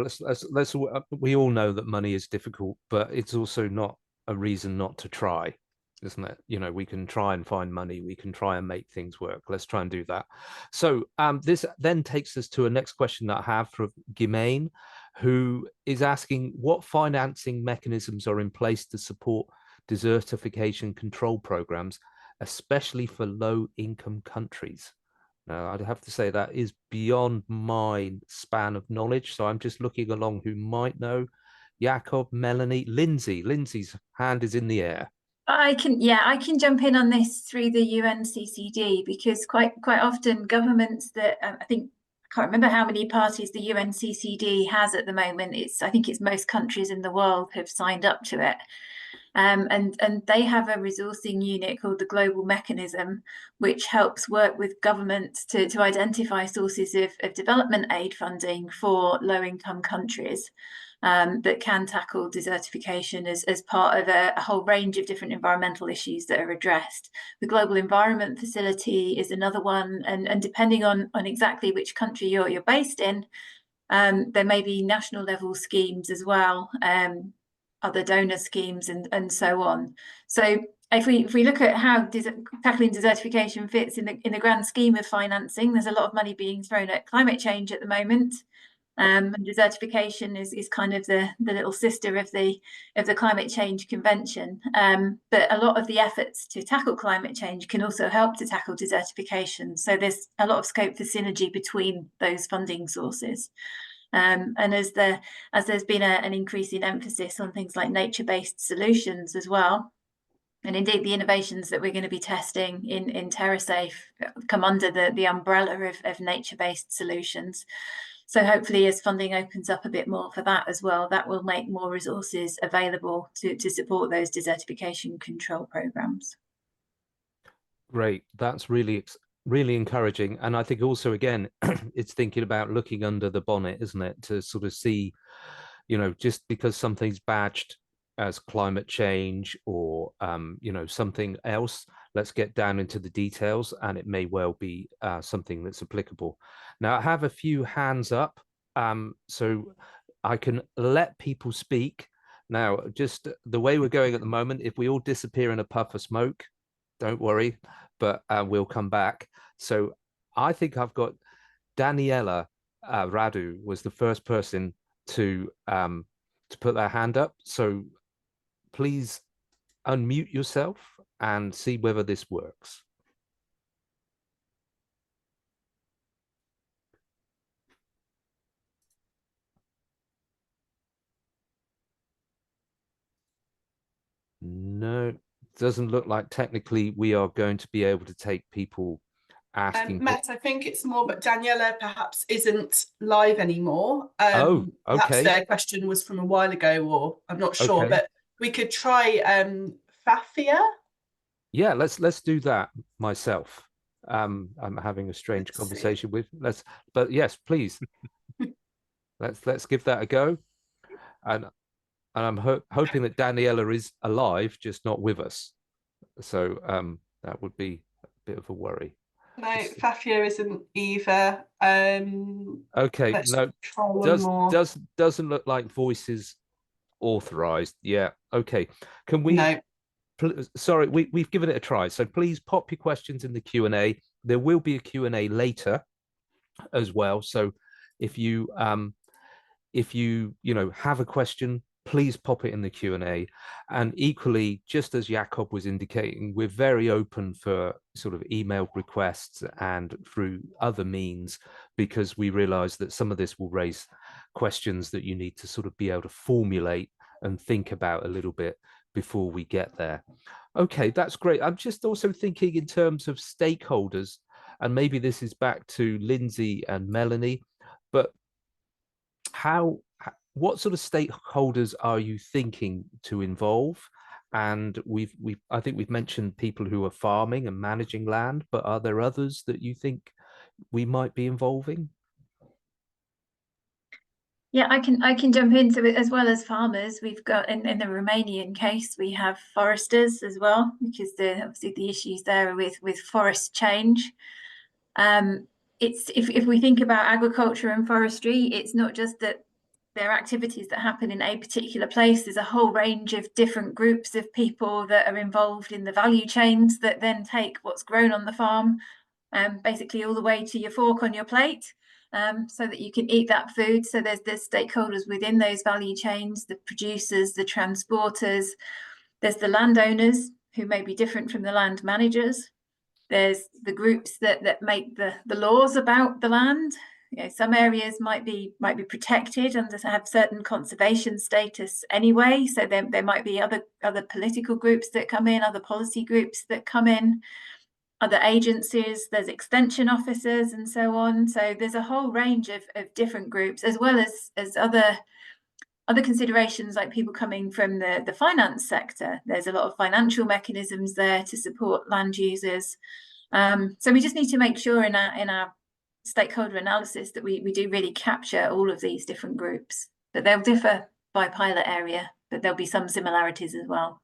let's we all know that money is difficult, but it's also not a reason not to try, isn't it? We can try and find money, we can try and make things work. Let's try and do that. So this then takes us to a next question that I have from Gimaine, who is asking what financing mechanisms are in place to support desertification control programs, especially for low-income countries. Now, I'd have to say that is beyond my span of knowledge, so I'm just looking along who might know. Jakob, Melanie, Lindsey. Lindsey's hand is in the air. I can jump in on this through the UNCCD, because quite often governments that I can't remember how many parties the UNCCD has at the moment. I think it's most countries in the world have signed up to it. And they have a resourcing unit called the Global Mechanism, which helps work with governments to identify sources of development aid funding for low-income countries that can tackle desertification as part of a whole range of different environmental issues that are addressed. The Global Environment Facility is another one, and depending on exactly which country you're based in, there may be national level schemes as well, other donor schemes and so on. So if we look at how tackling desertification fits in the grand scheme of financing, there's a lot of money being thrown at climate change at the moment. And desertification is kind of the little sister of the climate change convention. But a lot of the efforts to tackle climate change can also help to tackle desertification. So there's a lot of scope for synergy between those funding sources. And as there's been an increase in emphasis on things like nature-based solutions as well, and indeed the innovations that we're going to be testing in TerraSafe come under the umbrella of nature-based solutions. So hopefully as funding opens up a bit more for that as well, that will make more resources available to support those desertification control programs. Great, that's really encouraging. And I think also, again, it's thinking about looking under the bonnet, isn't it, to sort of see, just because something's badged as climate change or something else, let's get down into the details, and it may well be something that's applicable. Now I have a few hands up, so I can let people speak. Now, just the way we're going at the moment, if we all disappear in a puff of smoke, don't worry, but we'll come back. So I think I've got Daniela Radu was the first person to put their hand up. So please unmute yourself and see whether this works. No, doesn't look like technically we are going to be able to take people asking. Matt, I think it's more, but Daniela perhaps isn't live anymore. Oh, perhaps okay. their question was from a while ago, or I'm not sure, Okay. but we could try Fafia. Yeah, let's do that myself. I'm having a strange Let's conversation with but yes, please. let's give that a go. And I'm hoping that Daniela is alive, just not with us. So that would be a bit of a worry. No, Fafia isn't either. Okay, let's no, try one more. doesn't look like voices authorized. Yeah, okay. Can we? No. Sorry, we've given it a try. So please pop your questions in the Q&A. There will be a Q&A later as well. So if you have a question, please pop it in the Q&A. And equally, just as Jakob was indicating, we're very open for sort of email requests and through other means, because we realize that some of this will raise questions that you need to sort of be able to formulate and think about a little bit before we get there. Okay, that's great. I'm just also thinking in terms of stakeholders, and maybe this is back to Lindsey and Melanie, but what sort of stakeholders are you thinking to involve? And I think we've mentioned people who are farming and managing land, but are there others that you think we might be involving? Yeah, I can jump into it. As well as farmers, we've got in the Romanian case, we have foresters as well, because obviously the issues there with forest change. It's if we think about agriculture and forestry, it's not just that there are activities that happen in a particular place. There's a whole range of different groups of people that are involved in the value chains that then take what's grown on the farm, basically all the way to your fork on your plate. So that you can eat that food. So there's stakeholders within those value chains, the producers, the transporters. There's the landowners who may be different from the land managers. There's the groups that make the laws about the land. Some areas might be protected and have certain conservation status anyway. So there might be other political groups that come in, other policy groups that come in. Other agencies, there's extension officers and so on. So there's a whole range of different groups, as well as other considerations, like people coming from the finance sector. There's a lot of financial mechanisms there to support land users. So we just need to make sure in our stakeholder analysis that we do really capture all of these different groups. But they'll differ by pilot area, but there'll be some similarities as well.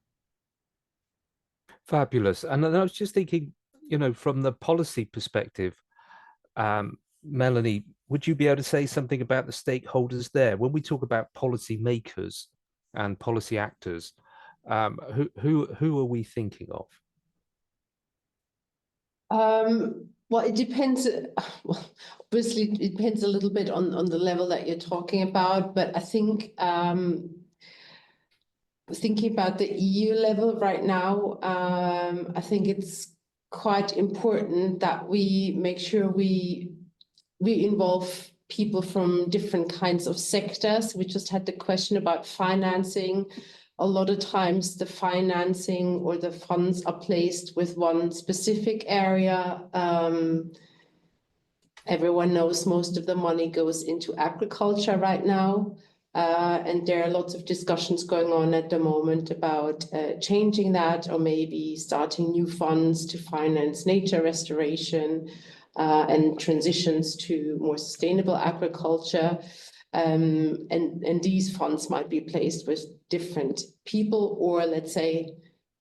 Fabulous. And I was just thinking, from the policy perspective, Melanie, would you be able to say something about the stakeholders there? When we talk about policy makers and policy actors, who are we thinking of? Well, it depends. Obviously, it depends a little bit on the level that you're talking about, but I think thinking about the EU level right now, I think it's quite important that we make sure we involve people from different kinds of sectors. We just had the question about financing. A lot of times the financing or the funds are placed with one specific area. Everyone knows most of the money goes into agriculture right now. And there are lots of discussions going on at the moment about changing that, or maybe starting new funds to finance nature restoration and transitions to more sustainable agriculture. And these funds might be placed with different people, or let's say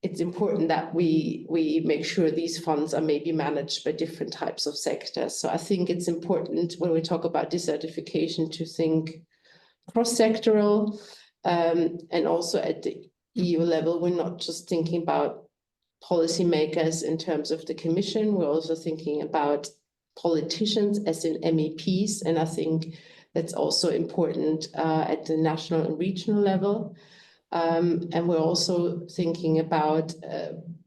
it's important that we make sure these funds are maybe managed by different types of sectors. So I think it's important when we talk about desertification to think cross-sectoral, and also at the EU level, we're not just thinking about policymakers in terms of the Commission, we're also thinking about politicians, as in MEPs, and I think that's also important at the national and regional level. And we're also thinking about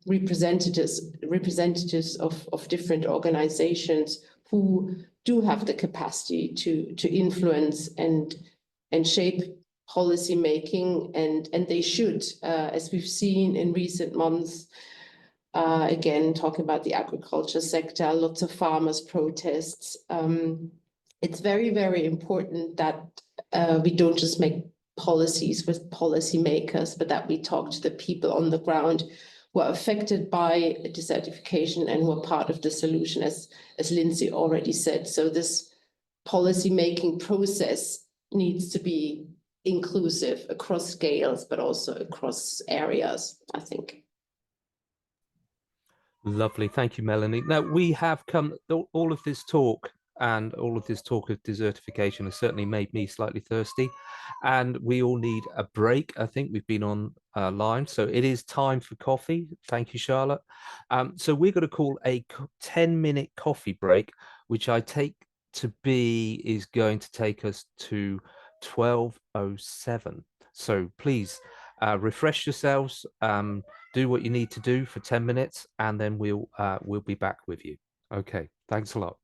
representatives of different organizations who do have the capacity to influence and shape policy making, and they should, as we've seen in recent months. Again, talking about the agriculture sector, lots of farmers' protests. It's very, very important that we don't just make policies with policymakers, but that we talk to the people on the ground who are affected by desertification and who are part of the solution, as Lindsey already said. So this policy-making process needs to be inclusive across scales, but also across areas, I think. Lovely. Thank you, Melanie. Now, we have come, all of this talk and all of this talk of desertification has certainly made me slightly thirsty, and we all need a break. I think we've been on line, so it is time for coffee. Thank you, Charlotte. So we're going to call a 10-minute coffee break, which I take to be is going to take us to 12:07. So please refresh yourselves, do what you need to do for 10 minutes, and then we'll be back with you. Okay, thanks a lot.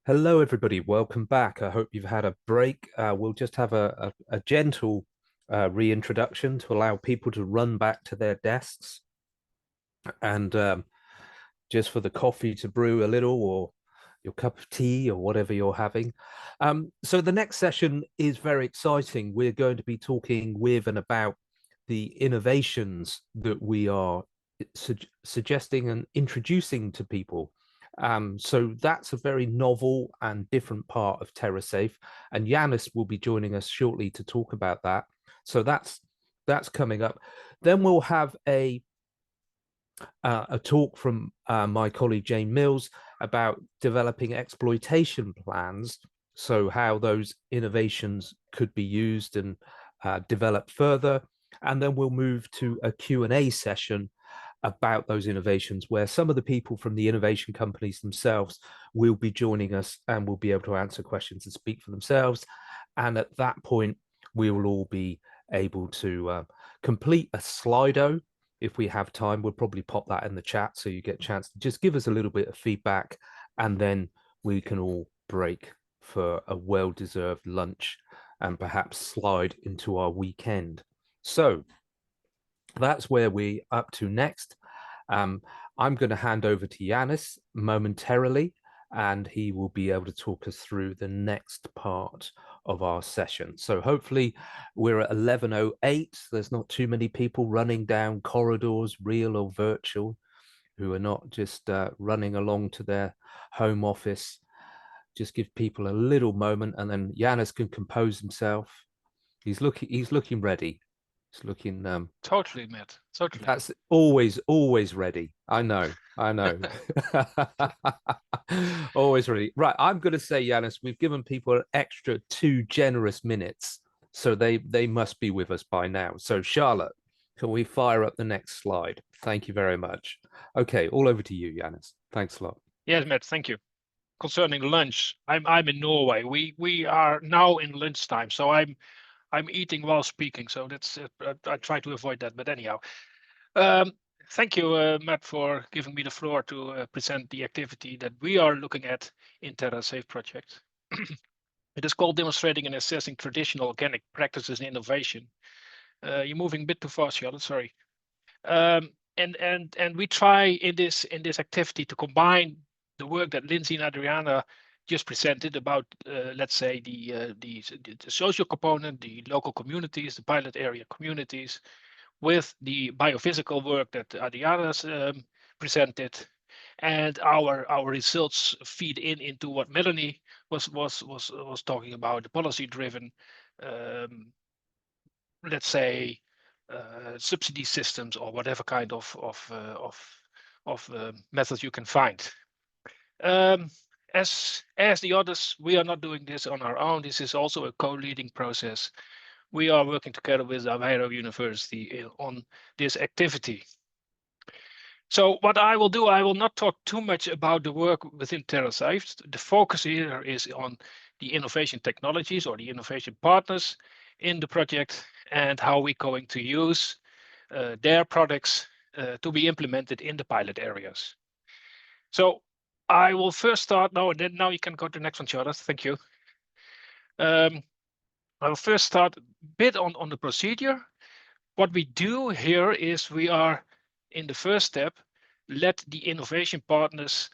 Hello, everybody. Welcome back. I hope you've had a break. We'll just have a gentle reintroduction to allow people to run back to their desks and just for the coffee to brew a little, or your cup of tea, or whatever you're having. So the next session is very exciting. We're going to be talking with and about the innovations that we are suggesting and introducing to people. So that's a very novel and different part of TerraSafe, and Yanis will be joining us shortly to talk about that. So that's coming up. Then we'll have a talk from my colleague Jane Mills about developing exploitation plans, so how those innovations could be used and developed further. And then we'll move to a Q&A session about those innovations, where some of the people from the innovation companies themselves will be joining us and will be able to answer questions and speak for themselves. And at that point, we will all be able to complete a Slido. If we have time, we'll probably pop that in the chat so you get a chance to just give us a little bit of feedback, and then we can all break for a well-deserved lunch and perhaps slide into our weekend. So that's where we're up to next. I'm going to hand over to Yanis momentarily, and he will be able to talk us through the next part of our session. So hopefully we're at 11:08. There's not too many people running down corridors, real or virtual, who are not just running along to their home office. Just give people a little moment, and then Yanis can compose himself. He's looking ready. It's looking totally, Matt. Totally. That's always ready. I know. Always ready. Right. I'm going to say, Yanis, we've given people an extra 2 generous minutes, so they must be with us by now. So Charlotte, can we fire up the next slide? Thank you very much. Okay, all over to you, Yanis. Thanks a lot. Yes, Matt. Thank you. Concerning lunch, I'm in Norway. We are now in lunchtime, so I'm eating while speaking, so that's I try to avoid that. But anyhow, thank you, Matt, for giving me the floor to present the activity that we are looking at in TerraSafe project. It is called Demonstrating and Assessing Traditional Organic Practices and Innovation. You're moving a bit too fast, Charlotte. Sorry. And we try in this activity to combine the work that Lindsey and Adriana just presented about, let's say, the social component, the local communities, the pilot area communities, with the biophysical work that Adriana's presented, and our results feed into what Melanie was talking about, the policy-driven, let's say, subsidy systems, or whatever kind of methods you can find. As the others, we are not doing this on our own. This is also a co-leading process. We are working together with Averio University on this activity. So what I will do, I will not talk too much about the work within TerraSafe. The focus here is on the innovation technologies, or the innovation partners in the project, and how we're going to use their products to be implemented in the pilot areas. So I will first start now, and then now you can go to the next one, Charlotte. Thank you. I will first start a bit on the procedure. What we do here is we are, in the first step, let the innovation partners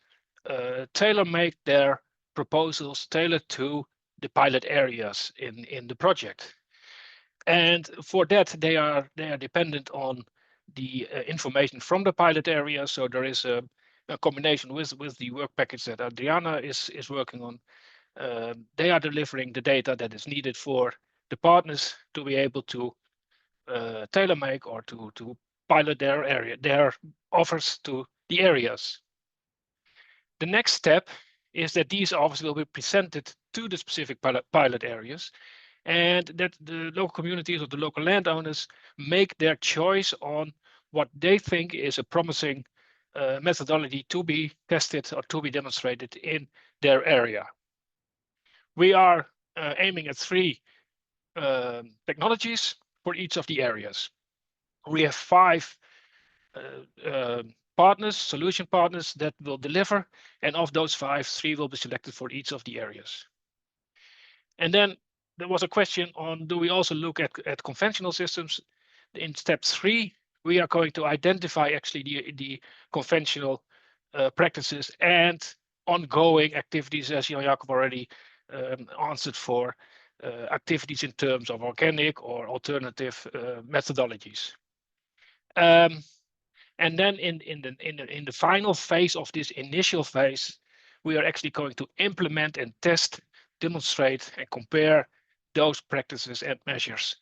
tailor-make their proposals tailored to the pilot areas in the project. And for that, they are dependent on the information from the pilot area. So there is a combination with the work package that Adriana is working on. They are delivering the data that is needed for the partners to be able to tailor-make or to pilot their offers to the areas. The next step is that these offers will be presented to the specific pilot areas, and that the local communities or the local landowners make their choice on what they think is a promising methodology to be tested or to be demonstrated in their area. We are aiming at 3 technologies for each of the areas. We have 5 partners, solution partners that will deliver. And of those 5, 3 will be selected for each of the areas. And then there was a question on, do we also look at conventional systems? In step 3, we are going to identify actually the conventional practices and ongoing activities, as Jan Jacob already answered for, activities in terms of organic or alternative methodologies. And then in the final phase of this initial phase, we are actually going to implement and test, demonstrate and compare those practices and measures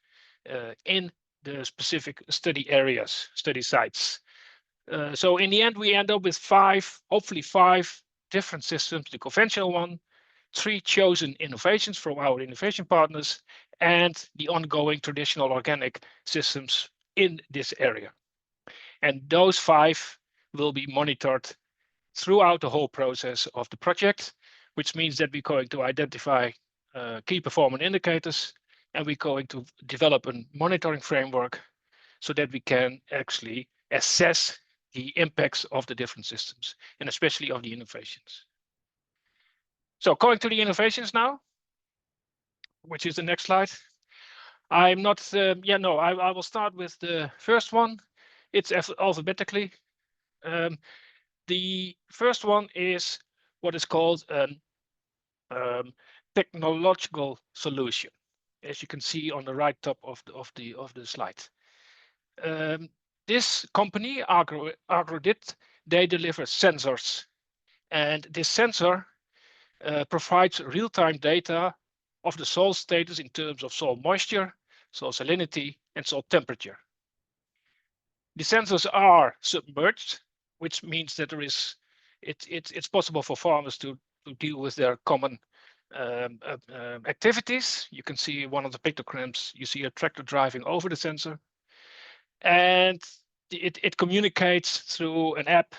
in the specific study areas, study sites. So in the end, we end up with 5, hopefully 5 different systems, the conventional one, 3 chosen innovations from our innovation partners, and the ongoing traditional organic systems in this area. And those 5 will be monitored throughout the whole process of the project, which means that we're going to identify key performance indicators, and we're going to develop a monitoring framework so that we can actually assess the impacts of the different systems, and especially of the innovations. So going to the innovations now, which is the next slide. I'm not, I will start with the first one. It's alphabetically. The first one is what is called an technological solution, as you can see on the right top of the slide. This company, Agrodit, they deliver sensors, and this sensor provides real-time data of the soil status in terms of soil moisture, soil salinity, and soil temperature. The sensors are submerged, which means that it's possible for farmers to deal with their common activities. You can see one of the pictograms, you see a tractor driving over the sensor, and it communicates through an app.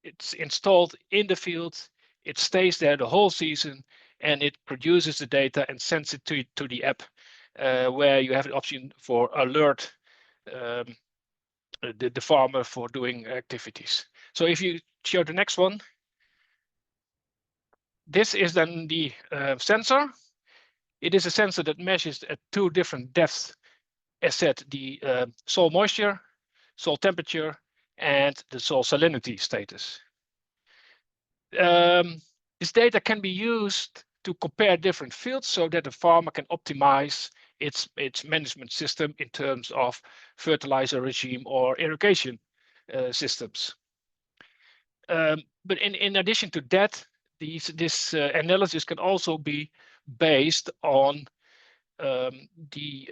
It's installed in the field, it stays there the whole season, and it produces the data and sends it to the app, where you have an option for alert the farmer for doing activities. So if you show the next one, this is then the sensor. It is a sensor that measures at 2 different depths, as said, the soil moisture, soil temperature, and the soil salinity status. This data can be used to compare different fields so that the farmer can optimize its management system in terms of fertilizer regime or irrigation systems. But in addition to that, this analysis can also be based on the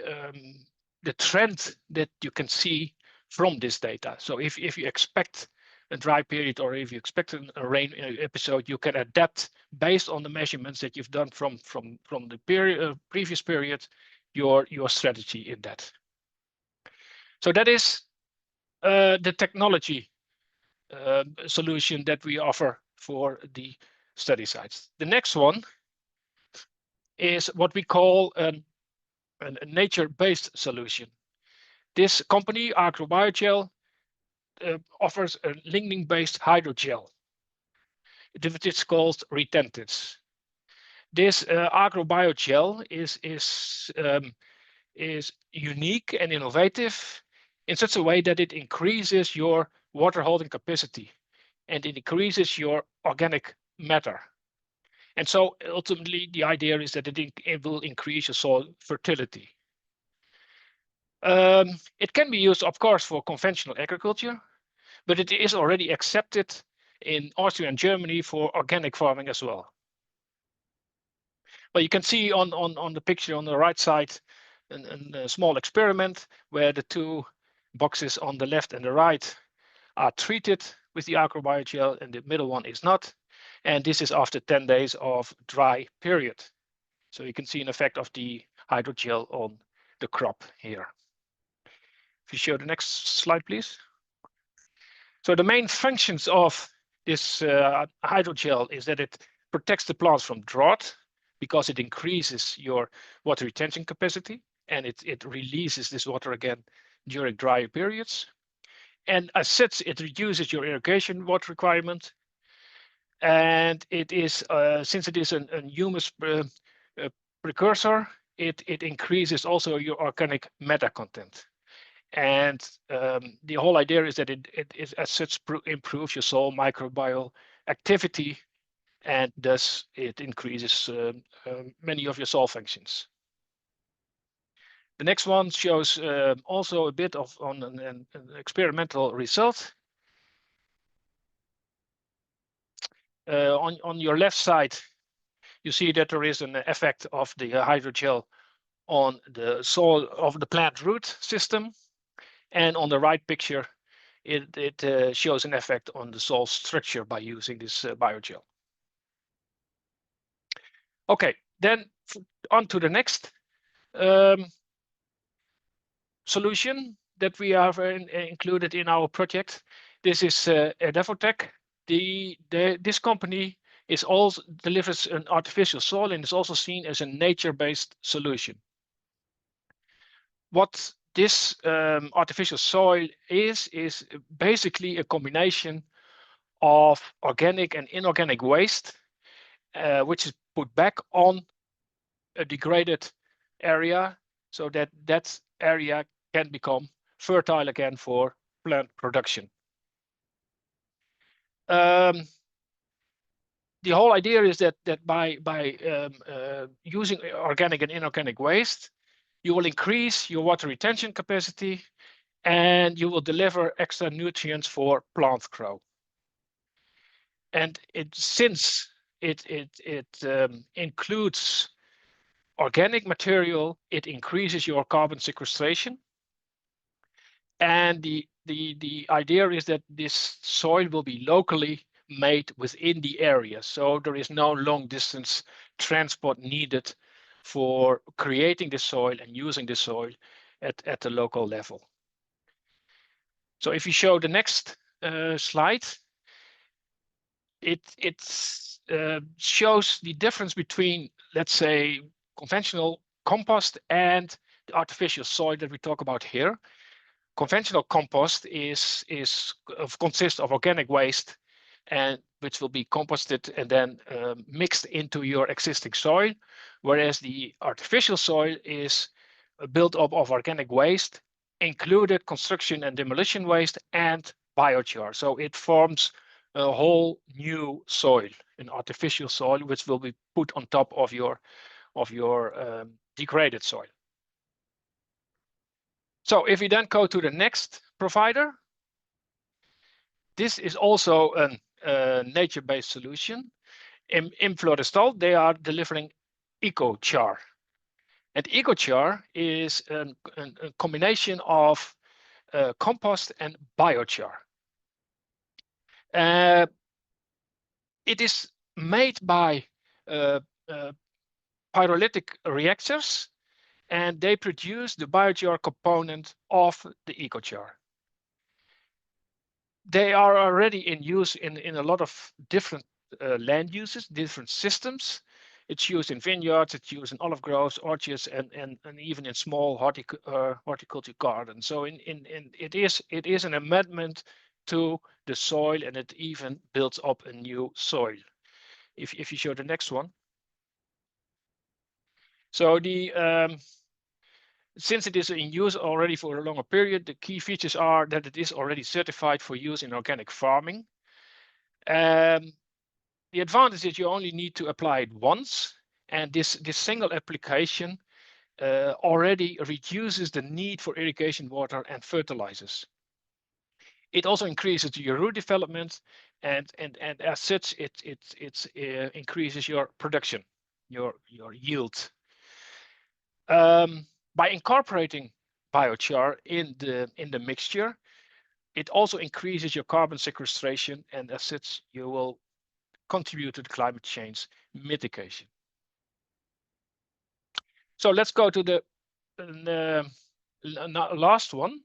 trend that you can see from this data. So if you expect a dry period or if you expect a rain episode, you can adapt based on the measurements that you've done from the previous period, your strategy in that. So that is the technology solution that we offer for the study sites. The next one is what we call a nature-based solution. This company, AgroBioGel, offers a lignin-based hydrogel. It's called Retentins. This AgroBioGel is unique and innovative in such a way that it increases your water holding capacity and it increases your organic matter. And so ultimately the idea is that it will increase your soil fertility. It can be used, of course, for conventional agriculture, but it is already accepted in Austria and Germany for organic farming as well. Well, you can see on the picture on the right side a small experiment where the 2 boxes on the left and the right are treated with the AgroBioGel and the middle one is not. And this is after 10 days of dry period. So you can see an effect of the hydrogel on the crop here. If you show the next slide, please. So the main functions of this hydrogel is that it protects the plants from drought because it increases your water retention capacity and it releases this water again during drier periods. And as such, it reduces your irrigation water requirement. And it is, since it is an humus precursor, it increases also your organic matter content. And the whole idea is that it is as such improves your soil microbial activity, and thus it increases many of your soil functions. The next one shows also a bit of an experimental result. On your left side, you see that there is an effect of the hydrogel on the soil of the plant root system. And on the right picture, it shows an effect on the soil structure by using this biogel. Okay, then on to the next solution that we have included in our project. This is Devotech. This company is also delivers an artificial soil and is also seen as a nature-based solution. What this artificial soil is basically a combination of organic and inorganic waste, which is put back on a degraded area so that that area can become fertile again for plant production. The whole idea is that by using organic and inorganic waste, you will increase your water retention capacity and you will deliver extra nutrients for plant growth. And since it includes organic material, it increases your carbon sequestration. And the idea is that this soil will be locally made within the area. So there is no long distance transport needed for creating the soil and using the soil at the local level. So if you show the next slide, it shows the difference between, let's say, conventional compost and the artificial soil that we talk about here. Conventional compost consists of organic waste, and which will be composted and then mixed into your existing soil, whereas the artificial soil is built up of organic waste, included construction and demolition waste, and biochar. So it forms a whole new soil, an artificial soil, which will be put on top of your degraded soil. So if we then go to the next provider, this is also a nature-based solution. In Stolte, they are delivering EcoChar. And EcoChar is a combination of compost and biochar. It is made by pyrolytic reactors, and they produce the biochar component of the EcoChar. They are already in use in a lot of different land uses, different systems. It's used in vineyards, it's used in olive groves, orchards, and even in small horticulture gardens. So it is an amendment to the soil, and it even builds up a new soil. If you show the next one. So since it is in use already for a longer period, the key features are that it is already certified for use in organic farming. The advantage is you only need to apply it once, and this single application already reduces the need for irrigation water and fertilizers. It also increases your root development, and as such, it increases your production, your yield. By incorporating biochar in the mixture, it also increases your carbon sequestration, and as such, you will contribute to the climate change mitigation. So let's go to the last one.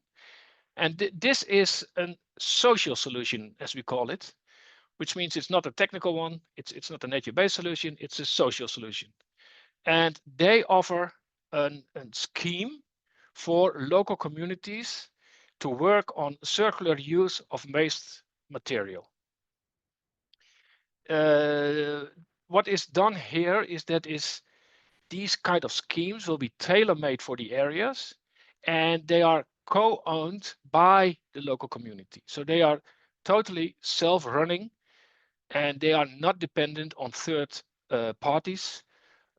And this is a social solution, as we call it, which means it's not a technical one, it's not a nature-based solution, it's a social solution. And they offer a scheme for local communities to work on circular use of waste material. What is done here is that these kind of schemes will be tailor-made for the areas, and they are co-owned by the local community. So they are totally self-running, and they are not dependent on third parties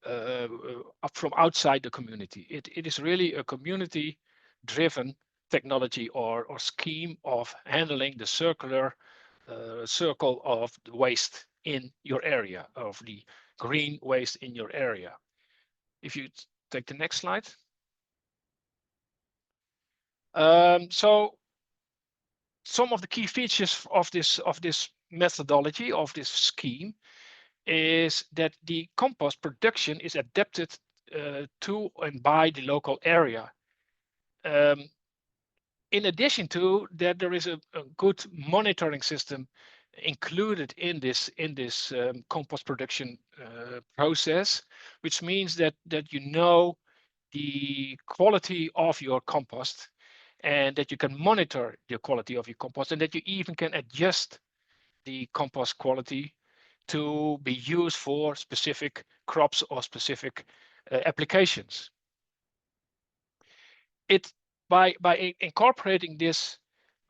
from outside the community. It is really a community-driven technology or scheme of handling the circular circle of the waste in your area, of the green waste in your area. If you take the next slide. So some of the key features of this methodology, of this scheme, is that the compost production is adapted to and by the local area. In addition to that, there is a good monitoring system included in this compost production process, which means that you know the quality of your compost, and that you can monitor the quality of your compost, and that you even can adjust the compost quality to be used for specific crops or specific applications. By incorporating this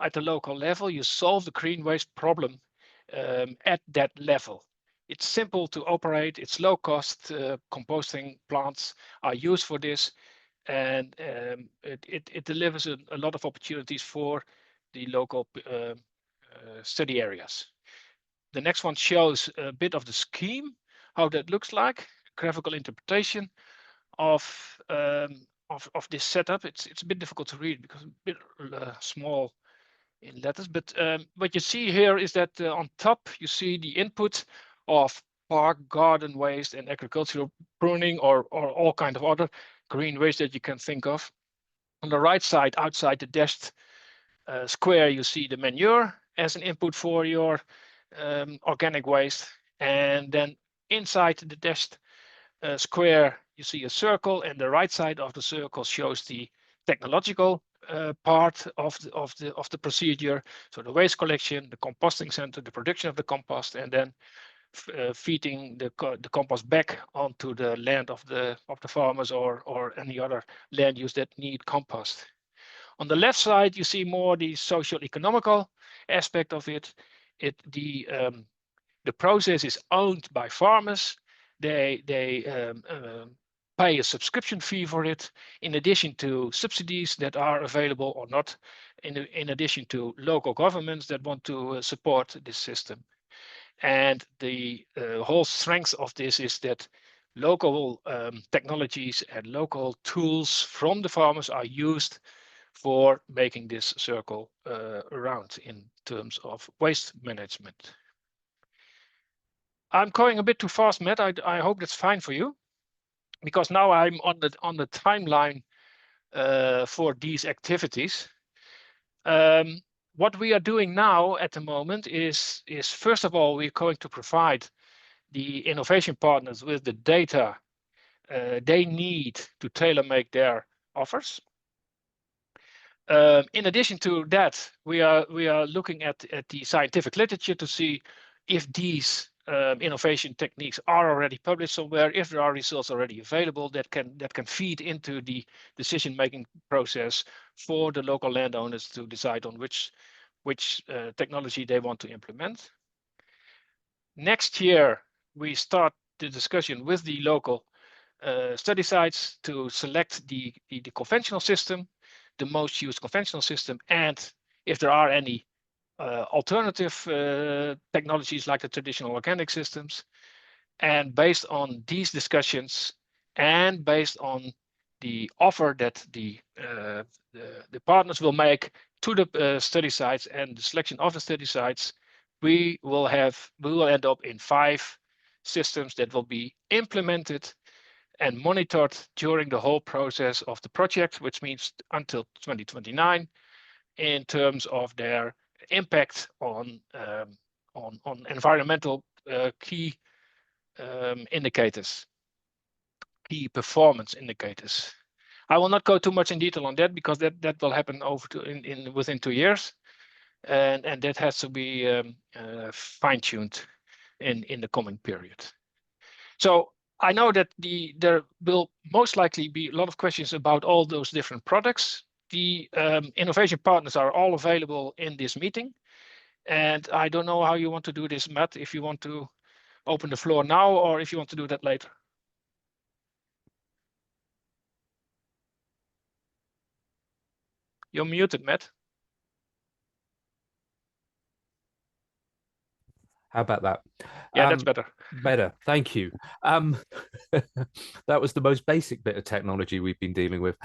at the local level, you solve the green waste problem at that level. It's simple to operate, it's low cost, composting plants are used for this, and it delivers a lot of opportunities for the local study areas. The next one shows a bit of the scheme, how that looks like, graphical interpretation of this setup. It's a bit difficult to read because it's a bit small in letters, but what you see here is that on top you see the input of park, garden waste, and agricultural pruning, or all kind of other green waste that you can think of. On the right side, outside the dashed square, you see the manure as an input for your organic waste, and then inside the dashed square you see a circle, and the right side of the circle shows the technological part of the procedure. So the waste collection, the composting center, the production of the compost, and then feeding the compost back onto the land of the farmers or any other land use that need compost. On the left side, you see more the social economical aspect of it. The process is owned by farmers. They pay a subscription fee for it, in addition to subsidies that are available or not, in addition to local governments that want to support this system. And the whole strength of this is that local technologies and local tools from the farmers are used for making this circle around in terms of waste management. I'm going a bit too fast, Matt. I hope that's fine for you, because now I'm on the timeline for these activities. What we are doing now at the moment is first of all, we're going to provide the innovation partners with the data they need to tailor make their offers. In addition to that, we are looking at the scientific literature to see if these innovation techniques are already published somewhere, if there are results already available that can feed into the decision-making process for the local landowners to decide on which technology they want to implement. Next year, we start the discussion with the local study sites to select the conventional system, the most used conventional system, and if there are any alternative technologies like the traditional organic systems. And based on these discussions and based on the offer that the partners will make to the study sites and the selection of the study sites, we will end up in 5 systems that will be implemented and monitored during the whole process of the project, which means until 2029, in terms of their impact on environmental key indicators, key performance indicators. I will not go too much in detail on that because that will happen within 2 years, and that has to be fine-tuned in the coming period. So I know that there will most likely be a lot of questions about all those different products. The innovation partners are all available in this meeting. And I don't know how you want to do this, Matt, if you want to open the floor now or if you want to do that later. You're muted, Matt. How about that? Yeah, that's better. Better, thank you. That was the most basic bit of technology we've been dealing with.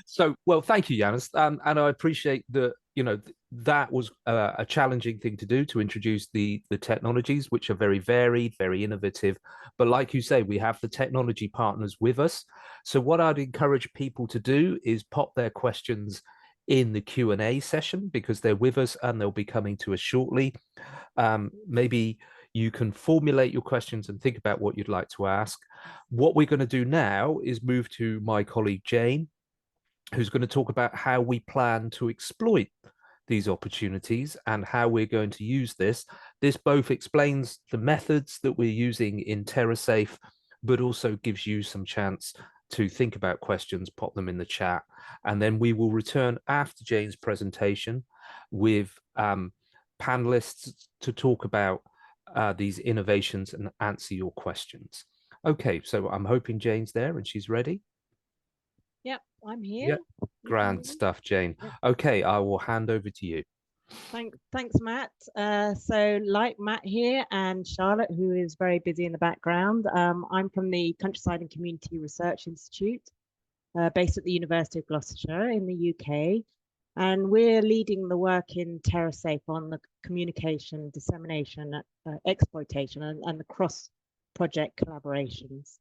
So, well, thank you, Janus, and I appreciate that. You know, that was a challenging thing to do, to introduce the technologies, which are very varied, very innovative. But like you say, we have the technology partners with us. So what I'd encourage people to do is pop their questions in the Q&A session, because they're with us and they'll be coming to us shortly. Maybe you can formulate your questions and think about what you'd like to ask. What we're going to do now is move to my colleague Jane, who's going to talk about how we plan to exploit these opportunities and how we're going to use this. This both explains the methods that we're using in TerraSafe, but also gives you some chance to think about questions, pop them in the chat. And then we will return after Jane's presentation with panelists to talk about these innovations and answer your questions. Okay, so I'm hoping Jane's there and she's ready. Yep, I'm here. Yep. Grand stuff, Jane. Okay, I will hand over to you. Thanks, Matt. So like Matt here and Charlotte, who is very busy in the background, I'm from the Countryside and Community Research Institute, based at the University of Gloucestershire in the UK. And we're leading the work in TerraSafe on the communication, dissemination, exploitation, and the cross-project collaborations.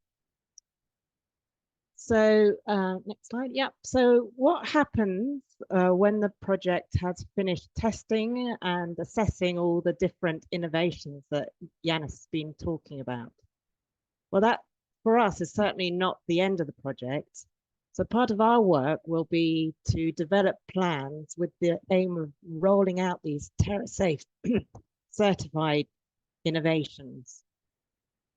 So next slide. Yep. So what happens when the project has finished testing and assessing all the different innovations that Janus has been talking about? Well, that for us is certainly not the end of the project. So part of our work will be to develop plans with the aim of rolling out these TerraSafe certified innovations.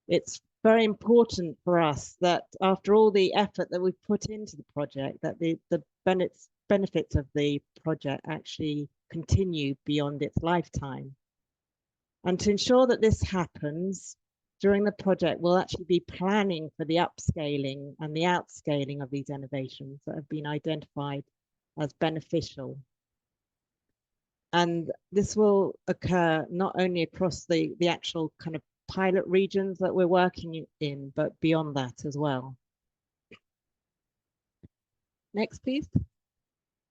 It's very important for us that after all the effort that we've put into the project, that the benefits of the project actually continue beyond its lifetime. And to ensure that this happens, during the project, we'll actually be planning for the upscaling and the outscaling of these innovations that have been identified as beneficial. And this will occur not only across the actual kind of pilot regions that we're working in, but beyond that as well. Next, please.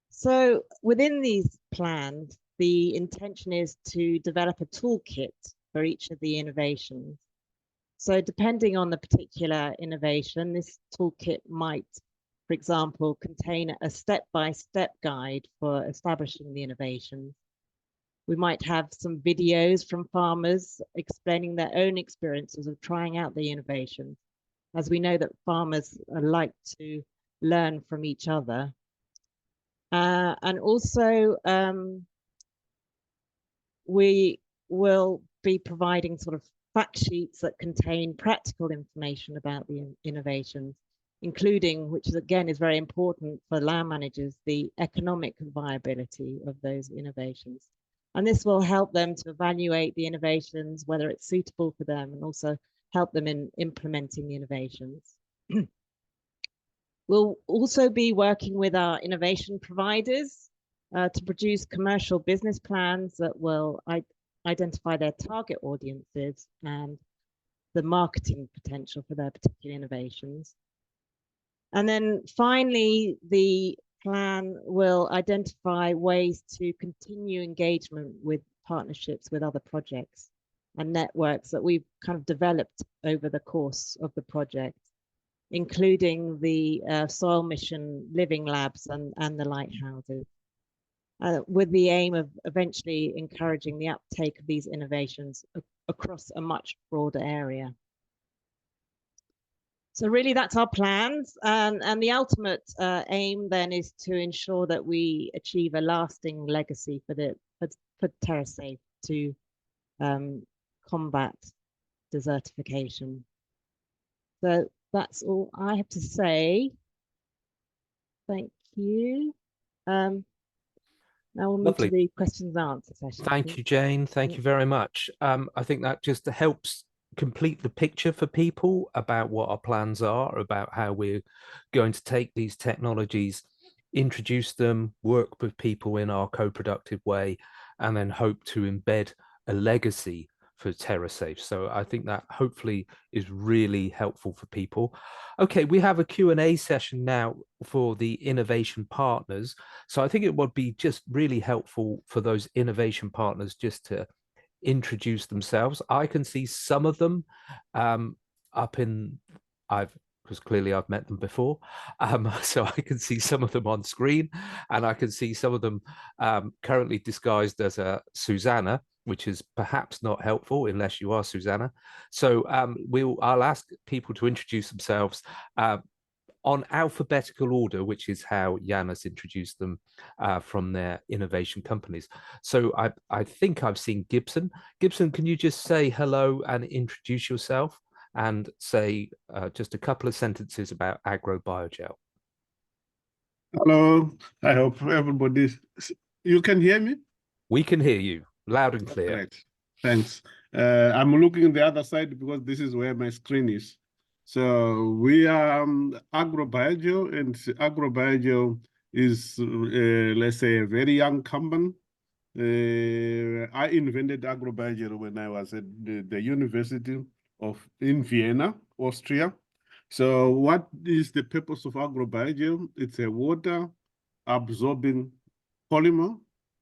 So within these plans, the intention is to develop a toolkit for each of the innovations. So depending on the particular innovation, this toolkit might, for example, contain a step-by-step guide for establishing the innovations. We might have some videos from farmers explaining their own experiences of trying out the innovations, as we know that farmers like to learn from each other. And also, we will be providing sort of fact sheets that contain practical information about the innovations, including, which is, again is very important for land managers, the economic viability of those innovations. And this will help them to evaluate the innovations, whether it's suitable for them, and also help them in implementing the innovations. We'll also be working with our innovation providers to produce commercial business plans that will identify their target audiences and the marketing potential for their particular innovations. And then finally, the plan will identify ways to continue engagement with partnerships with other projects and networks that we've kind of developed over the course of the project, including the soil mission living labs and the lighthouses, with the aim of eventually encouraging the uptake of these innovations across a much broader area. So really, that's our plans, and the ultimate aim then is to ensure that we achieve a lasting legacy for TerraSafe to combat desertification. So that's all I have to say. Thank you. Now we'll move to the questions and answer session. Thank you, Jane. Thank you very much. I think that just helps complete the picture for people about what our plans are, about how we're going to take these technologies, introduce them, work with people in our co-productive way, and then hope to embed a legacy for TerraSafe. So I think that hopefully is really helpful for people. Okay, we have a Q&A session now for the innovation partners. So I think it would be just really helpful for those innovation partners just to introduce themselves. I can see some of them because clearly I've met them before. So I can see some of them on screen, and I can see some of them currently disguised as a Susanna, which is perhaps not helpful unless you are Susanna. So I'll ask people to introduce themselves on alphabetical order, which is how Yanis introduced them from their innovation companies. So I think I've seen Gibson. Gibson, can you just say hello and introduce yourself and say just a couple of sentences about agrobiogel? Hello, I hope everybody, you can hear me? We can hear you loud and clear. Correct. Thanks. I'm looking the other side because this is where my screen is. So we are agrobiogel, and agrobiogel is, let's say, a very young company. I invented agrobiogel when I was at the University in Vienna, Austria. So what is the purpose of agrobiogel? It's a water-absorbing polymer,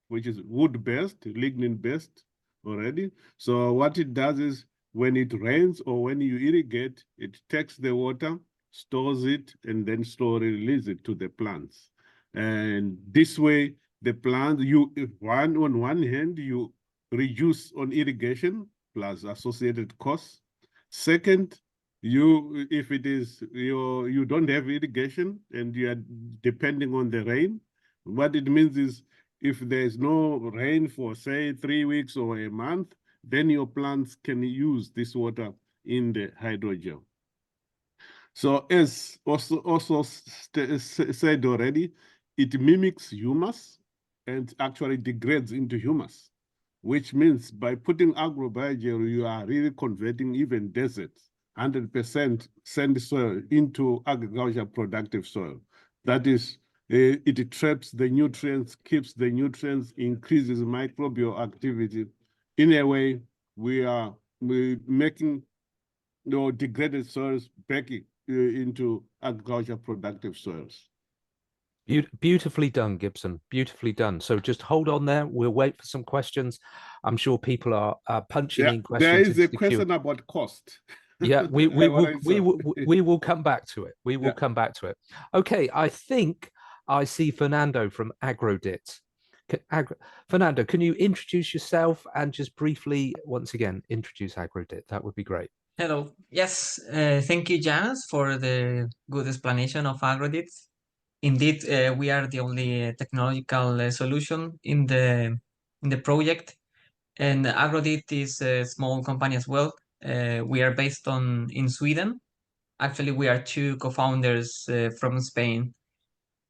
which is wood-based, lignin-based already. So what it does is, when it rains or when you irrigate, it takes the water, stores it, and then slowly release it to the plants. And this way, the plants, on one hand, you reduce on irrigation plus associated costs. Second, if it is you don't have irrigation and you are depending on the rain, what it means is, if there's no rain for, say, 3 weeks or a month, then your plants can use this water in the hydrogel. So as also said already, it mimics humus and actually degrades into humus, which means by putting agrobiogel, you are really converting even deserts, 100% sandy soil, into agriculture productive soil. That is, it traps the nutrients, keeps the nutrients, increases microbial activity. In a way, we're making degraded soils back into agriculture productive soils. Beautifully done, Gibson. Beautifully done. So just hold on there. We'll wait for some questions. I'm sure people are punching in questions. There is a question about cost. Yeah, we will come back to it. We will come back to it. Okay, I think I see Fernando from AgroDit. Fernando, can you introduce yourself and just briefly, once again, introduce AgroDit? That would be great. Hello. Yes, thank you, Janis, for the good explanation of AgroDit. Indeed, we are the only technological solution in the project, and AgroDit is a small company as well. We are based in Sweden. Actually, we are 2 co-founders from Spain,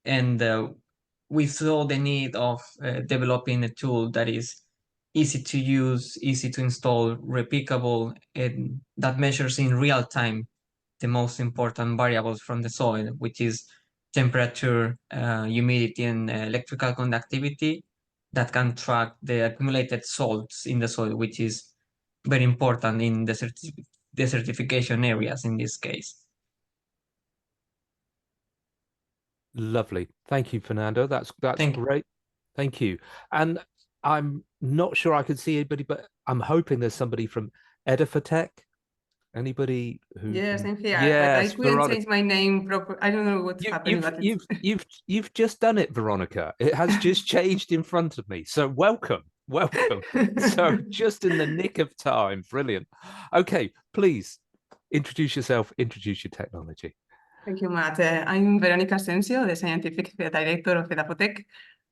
and we saw the need of developing a tool that is easy to use, easy to install, replicable, and that measures in real time the most important variables from the soil, which is temperature, humidity, and electrical conductivity, that can track the accumulated salts in the soil, which is very important in the desertification areas in this case. Lovely. Thank you, Fernando. That's great. Thank you. And I'm not sure I can see anybody, but I'm hoping there's somebody from Edifatech. Anybody who? Yes, I'm here. Yes, but I couldn't change my name proper. I don't know what's happening. You've just done it, Veronica. It has just changed in front of me. So welcome. So just in the nick of time. Brilliant. Okay, please. introduce yourself, introduce your technology. Thank you, Matt. I'm Veronica Asensio, the Scientific Director of EDAFOTEC,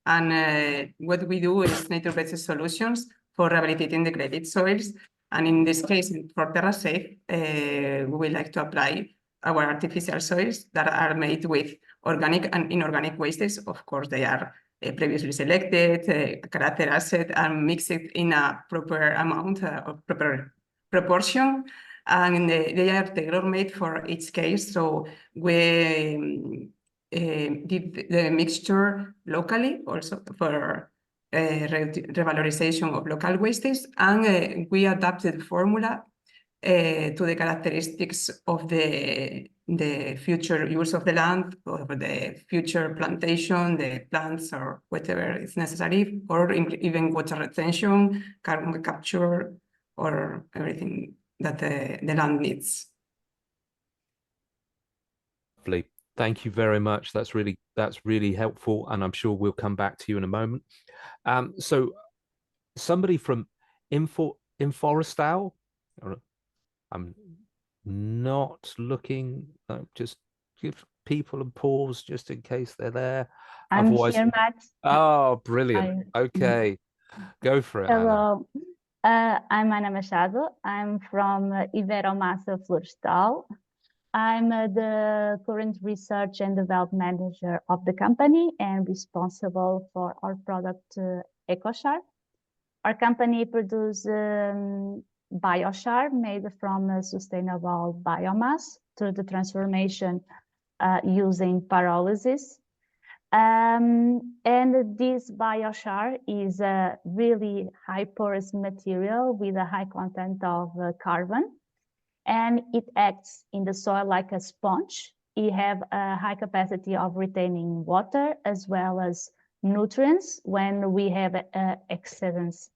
and what we do is nature-based solutions for rehabilitating degraded soils. And in this case, for TerraSafe, we would like to apply our artificial soils that are made with organic and inorganic wastes. Of course, they are previously selected, characterized, and mixed in a proper amount of proper proportion. And they are tailor-made for each case. So we did the mixture locally also for revalorization of local wastes, and we adapted the formula to the characteristics of the future use of the land, or the future plantation, the plants, or whatever is necessary, or even water retention, carbon capture, or everything that the land needs. Lovely. Thank you very much. That's really helpful, and I'm sure we'll come back to you in a moment. So somebody from Inforestal, I'm not looking, just give people a pause just in case they're there. I'm here, Matt. Oh, brilliant. Okay, go for it, Hello. I'm Ana Machado. I'm from Averio Florestal. I'm the current research and development manager of the company and responsible for our product EcoChar. Our company produces biochar made from sustainable biomass through the transformation using pyrolysis. And this biochar is a really high porous material with a high content of carbon, and it acts in the soil like a sponge. It has a high capacity of retaining water as well as nutrients. When we have excess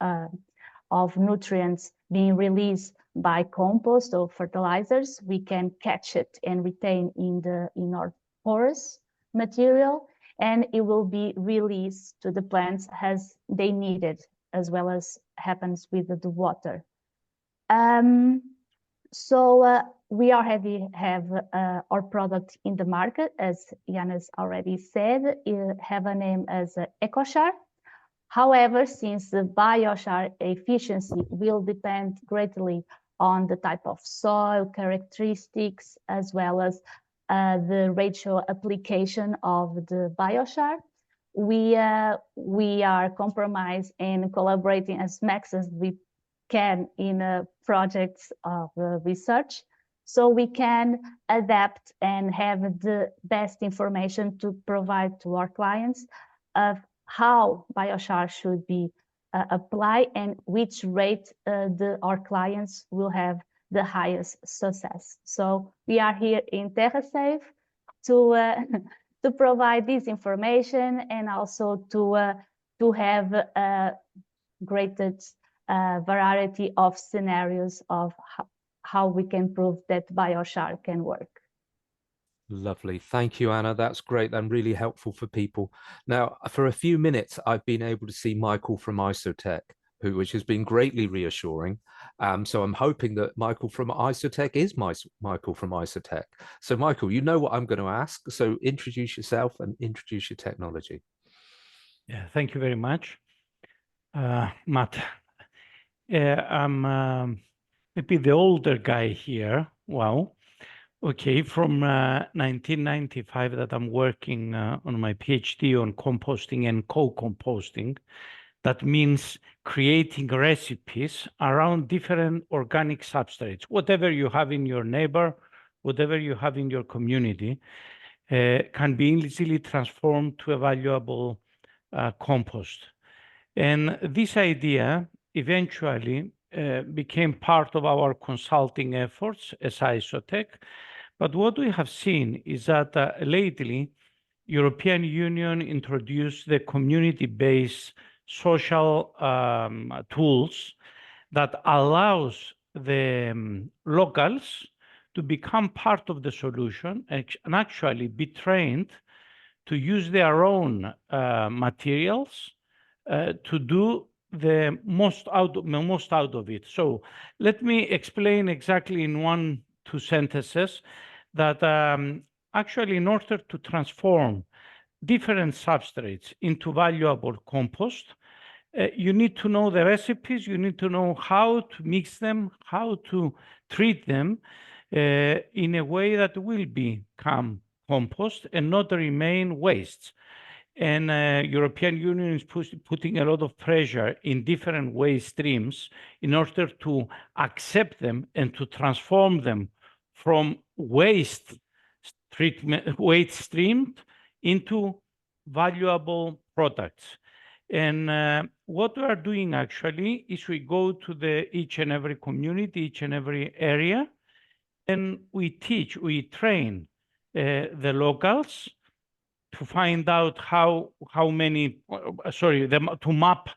of nutrients being released by compost or fertilizers, we can catch it and retain in our porous material, and it will be released to the plants as they need it, as well as happens with the water. So we already have our product in the market, as Janis already said. It have a name as EcoChar. However, since the biochar efficiency will depend greatly on the type of soil characteristics, as well as the ratio application of the biochar, we are compromised and collaborating as much as we can in projects of research, so we can adapt and have the best information to provide to our clients of how biochar should be applied and which rate our clients will have the highest success. So we are here in TerraSafe to provide this information and also to have a greater variety of scenarios of how we can prove that biochar can work. Lovely. Thank you, Anna. That's great and really helpful for people. Now, for a few minutes, I've been able to see Michael from Isotech, which has been greatly reassuring. So I'm hoping that Michael from Isotech is Michael from Isotech. So Michael, you know what I'm going to ask. So introduce yourself and introduce your technology. Yeah, thank you very much, Matt. I'm maybe the older guy here. Wow. Okay, from 1995 that I'm working on my PhD on composting and co-composting. That means creating recipes around different organic substrates. Whatever you have in your neighbor, whatever you have in your community, can be easily transformed to a valuable compost. And this idea eventually became part of our consulting efforts as Isotech. But what we have seen is that lately, European Union introduced the community-based social tools that allows the locals to become part of the solution and actually be trained to use their own materials to do the most out of it. So let me explain exactly in 1-2 two sentences that actually, in order to transform different substrates into valuable compost, you need to know the recipes, you need to know how to mix them, how to treat them in a way that will become compost and not remain wastes. And European Union is putting a lot of pressure in different waste streams in order to accept them and to transform them from waste stream into valuable products. And what we are doing actually is we go to each and every community, each and every area, and we train the locals to find out how many, to map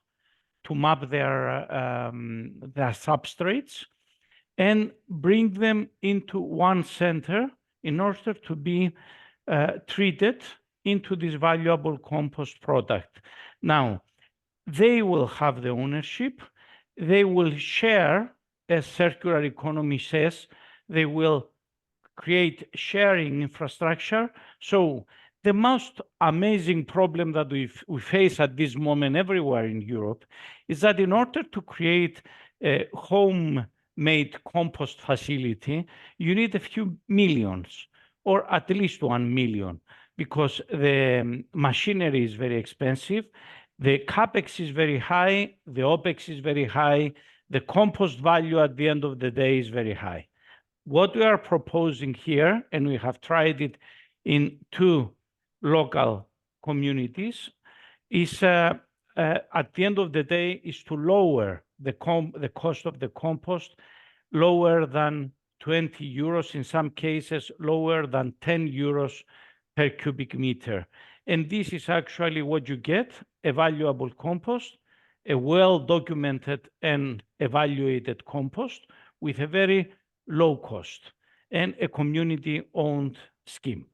their substrates and bring them into one center in order to be treated into this valuable compost product. Now, they will have the ownership, they will share, as circular economy says, they will create sharing infrastructure. So the most amazing problem that we face at this moment everywhere in Europe is that in order to create a homemade compost facility, you need a few millions, or at least 1 million, because the machinery is very expensive, the capex is very high, the opex is very high, the compost value at the end of the day is very high. What we are proposing here, and we have tried it in 2 local communities, is at the end of the day is to lower the cost of the compost lower than 20 euros, in some cases lower than 10 euros per cubic meter. And this is actually what you get, a valuable compost, a well-documented and evaluated compost with a very low cost and a community-owned scheme.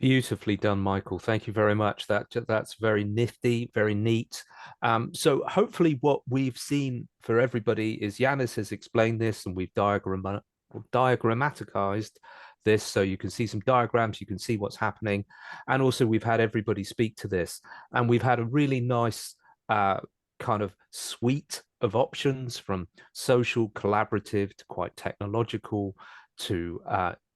Beautifully done, Michael. Thank you very much. That's very nifty, very neat. So hopefully what we've seen for everybody is Yanis has explained this, and we've diagrammaticized this, so you can see some diagrams, you can see what's happening. And also we've had everybody speak to this, and we've had a really nice kind of suite of options, from social, collaborative, to quite technological, to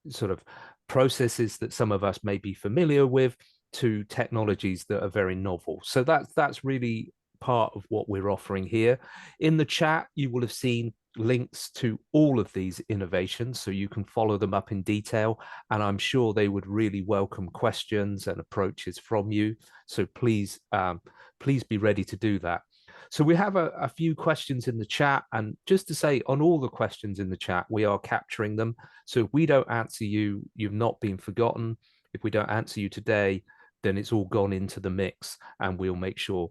sort of processes that some of us may be familiar with, to technologies that are very novel. So that's really part of what we're offering here. In the chat, you will have seen links to all of these innovations, so you can follow them up in detail, and I'm sure they would really welcome questions and approaches from you. So please be ready to do that. So we have a few questions in the chat, and just to say, on all the questions in the chat, we are capturing them. So if we don't answer you, you've not been forgotten. If we don't answer you today, then it's all gone into the mix, and we'll make sure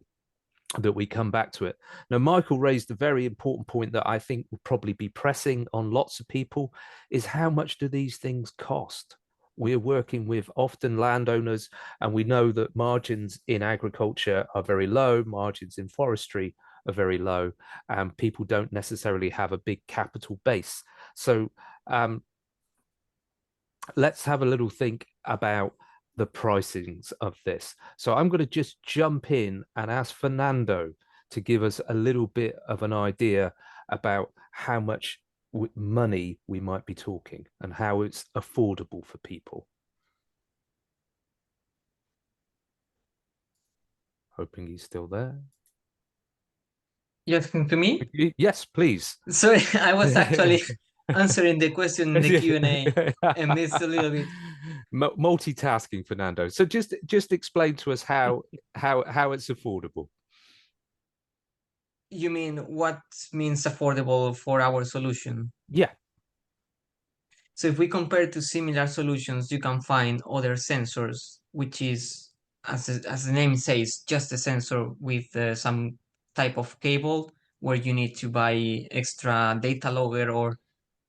that we come back to it. Now, Michael raised a very important point that I think will probably be pressing on lots of people, is how much do these things cost? We're working with often landowners, and we know that margins in agriculture are very low, margins in forestry are very low, and people don't necessarily have a big capital base. So let's have a little think about the pricings of this. So I'm going to just jump in and ask Fernando to give us a little bit of an idea about how much money we might be talking and how it's affordable for people. Hoping he's still there. You're talking to me? Yes, please. Sorry, I was actually answering the question in the Q&A and missed a little bit. Multitasking, Fernando. So just explain to us how it's affordable. You mean what means affordable for our solution? Yeah. So if we compare to similar solutions, you can find other sensors, which is, as the name says, just a sensor with some type of cable where you need to buy extra data logger or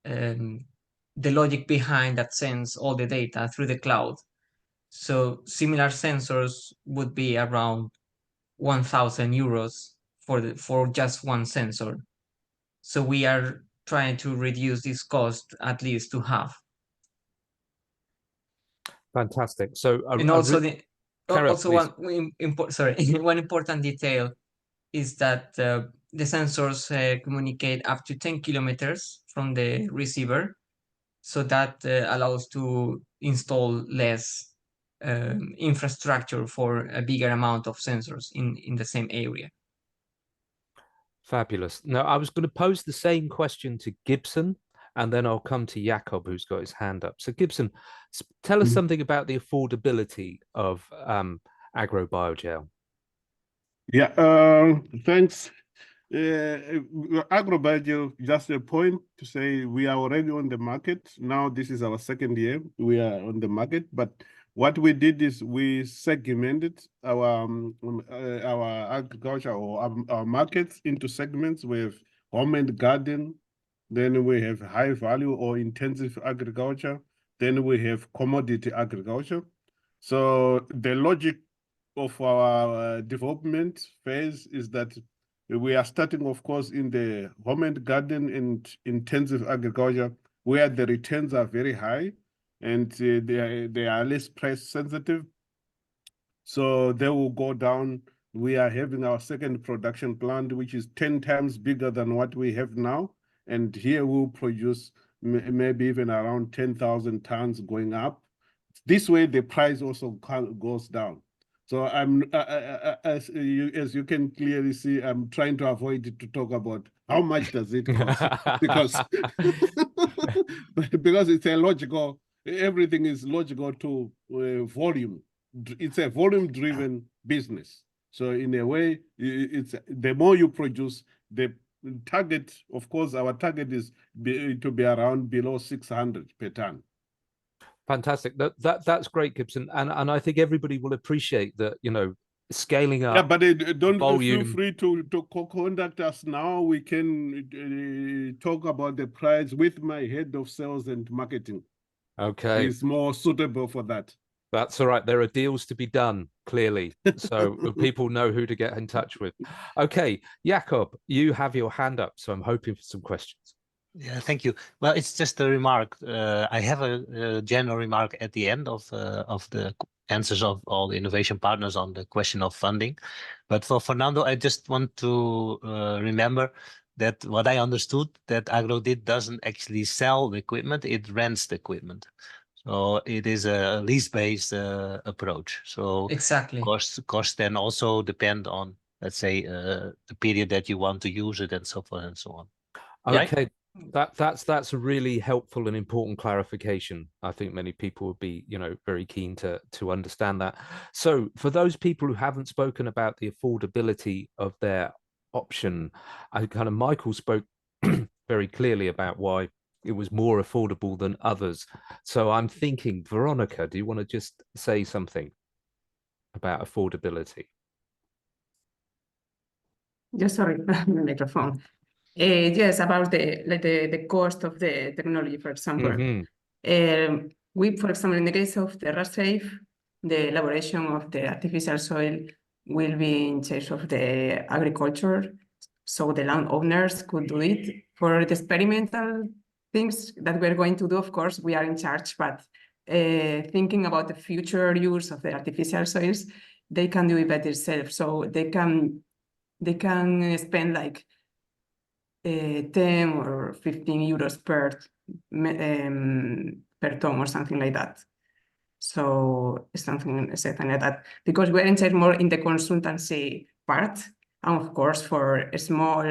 the logic behind that sends all the data through the cloud. So similar sensors would be around 1,000 euros for just one sensor. So we are trying to reduce this cost at least to half. Fantastic. So, And also, also please. one important detail is that the sensors communicate up to 10 kilometers from the receiver, so that allows to install less infrastructure for a bigger amount of sensors in the same area. Fabulous. Now, I was going to pose the same question to Gibson, and then I'll come to Jakob, who's got his hand up. So Gibson, tell us something about the affordability of agrobiogel. Yeah, thanks. Agrobiogel, just a point to say we are already on the market. Now this is our second year. We are on the market, but what we did is we segmented our agriculture or our markets into segments. We have home and garden, then we have high value or intensive agriculture, then we have commodity agriculture. So the logic of our development phase is that we are starting, of course, in the home and garden and intensive agriculture, where the returns are very high and they are less price sensitive. So they will go down. We are having our second production plant, which is 10 times bigger than what we have now. And here we'll produce maybe even around 10,000 tons going up. This way, the price also goes down. So I'm, as you can clearly see, I'm trying to avoid to talk about how much does it cost because because it's a logical. Everything is logical to volume. It's a volume-driven business. So in a way, it's the more you produce, the target. Of course, our target is to be around below 600 per ton. Fantastic. That's great, Gibson, and I think everybody will appreciate that. You know, scaling up. Yeah, but don't volume. feel free to contact us now. We can talk about the price with my head of sales and marketing. Okay, it's more suitable for that. That's all right. There are deals to be done, clearly, so people know who to get in touch with. Okay, Jakob, you have your hand up, so I'm hoping for some questions. Yeah, thank you. Well, it's just a remark. I have a general remark at the end of the answers of all the innovation partners on the question of funding. But for Fernando, I just want to remember that what I understood, that AgroDid doesn't actually sell the equipment, it rents the equipment. So it is a lease-based approach. So exactly, costs then also depend on, let's say, the period that you want to use it and so forth and so on. Okay. Right? That's a really helpful and important clarification. I think many people would be, very keen to understand that. So for those people who haven't spoken about the affordability of their option, Michael spoke very clearly about why it was more affordable than others. So I'm thinking, Veronica, do you want to just say something about affordability? Just sorry, the microphone. Yes, about the cost of the technology, for example. We, for example, in the case of TerraSafe, the elaboration of the artificial soil will be in charge of the agriculture, so the landowners could do it. For the experimental things that we're going to do, of course, we are in charge, but thinking about the future use of the artificial soils, they can do it by themselves. So they can spend like 10 or 15 euros per ton or something like that. So something like that, because we're in charge more in the consultancy part, and of course for small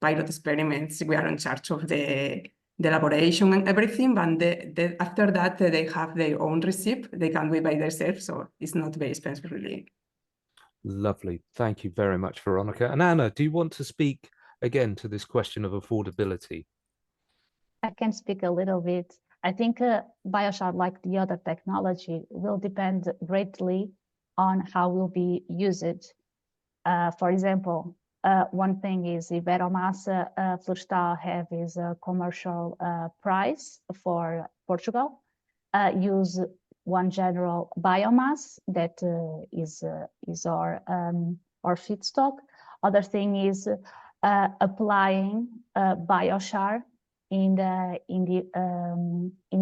pilot experiments we are in charge of the elaboration and everything, but after that they have their own receipt, they can do it by themselves, so it's not very expensive really. Lovely, thank you very much, Veronica. And Anna, do you want to speak again to this question of affordability? I can speak a little bit. I think biochar, like the other technology, will depend greatly on how will be used. For example, one thing is the biomassa Florestal have is a commercial price for Portugal. Use one general biomass that is our feedstock. Other thing is applying biochar in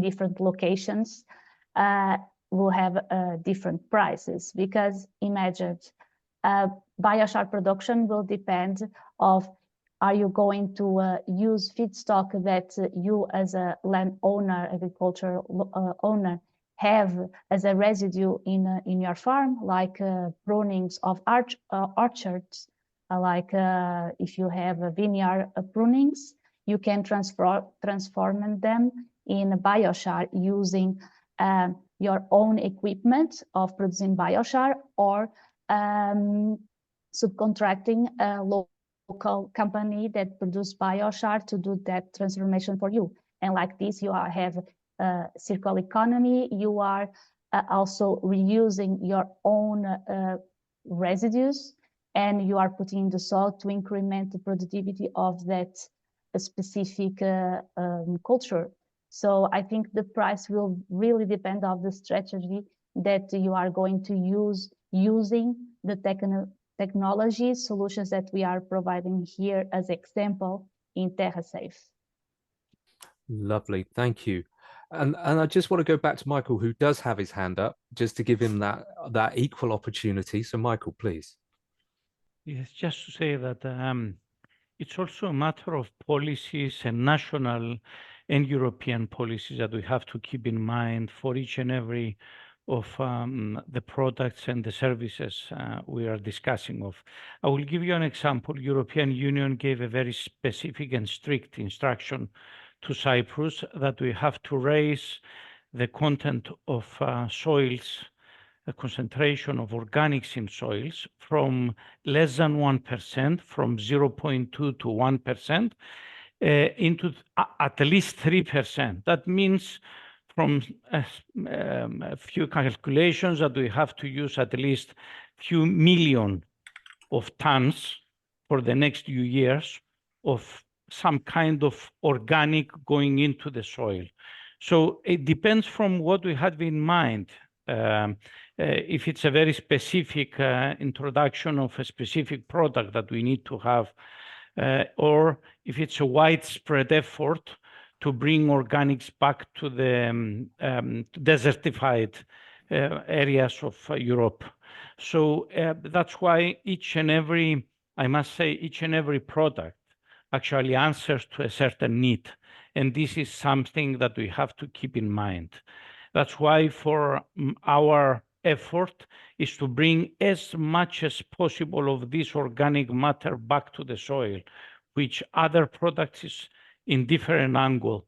different locations will have different prices, because imagine biochar production will depend of, are you going to use feedstock that you as a landowner, agricultural owner, have as a residue in your farm, like prunings of orchards, like if you have vineyard prunings, you can transform them in biochar using your own equipment of producing biochar, or subcontracting a local company that produce biochar to do that transformation for you. And like this, you have circular economy. You are also reusing your own residues, and you are putting in the soil to increment the productivity of that specific culture. So I think the price will really depend on the strategy that you are going to use, using the technology solutions that we are providing here as example in TerraSafe. Lovely, thank you. And I just want to go back to Michael, who does have his hand up, just to give him that equal opportunity. So Michael, please. Yes, just to say that it's also a matter of policies and national and European policies that we have to keep in mind for each and every of the products and the services we are discussing of. I will give you an example. European Union gave a very specific and strict instruction to Cyprus that we have to raise the content of soils, a concentration of organics in soils from less than 1%, from 0.2 to 1%, into at least 3%. That means from a few calculations that we have to use at least few million of tons for the next few years of some kind of organic going into the soil. So it depends from what we have in mind. If it's a very specific introduction of a specific product that we need to have, or if it's a widespread effort to bring organics back to the desertified areas of Europe. So that's why each and every, I must say, each and every product actually answers to a certain need. And this is something that we have to keep in mind. That's why for our effort is to bring as much as possible of this organic matter back to the soil, which other products is in different angle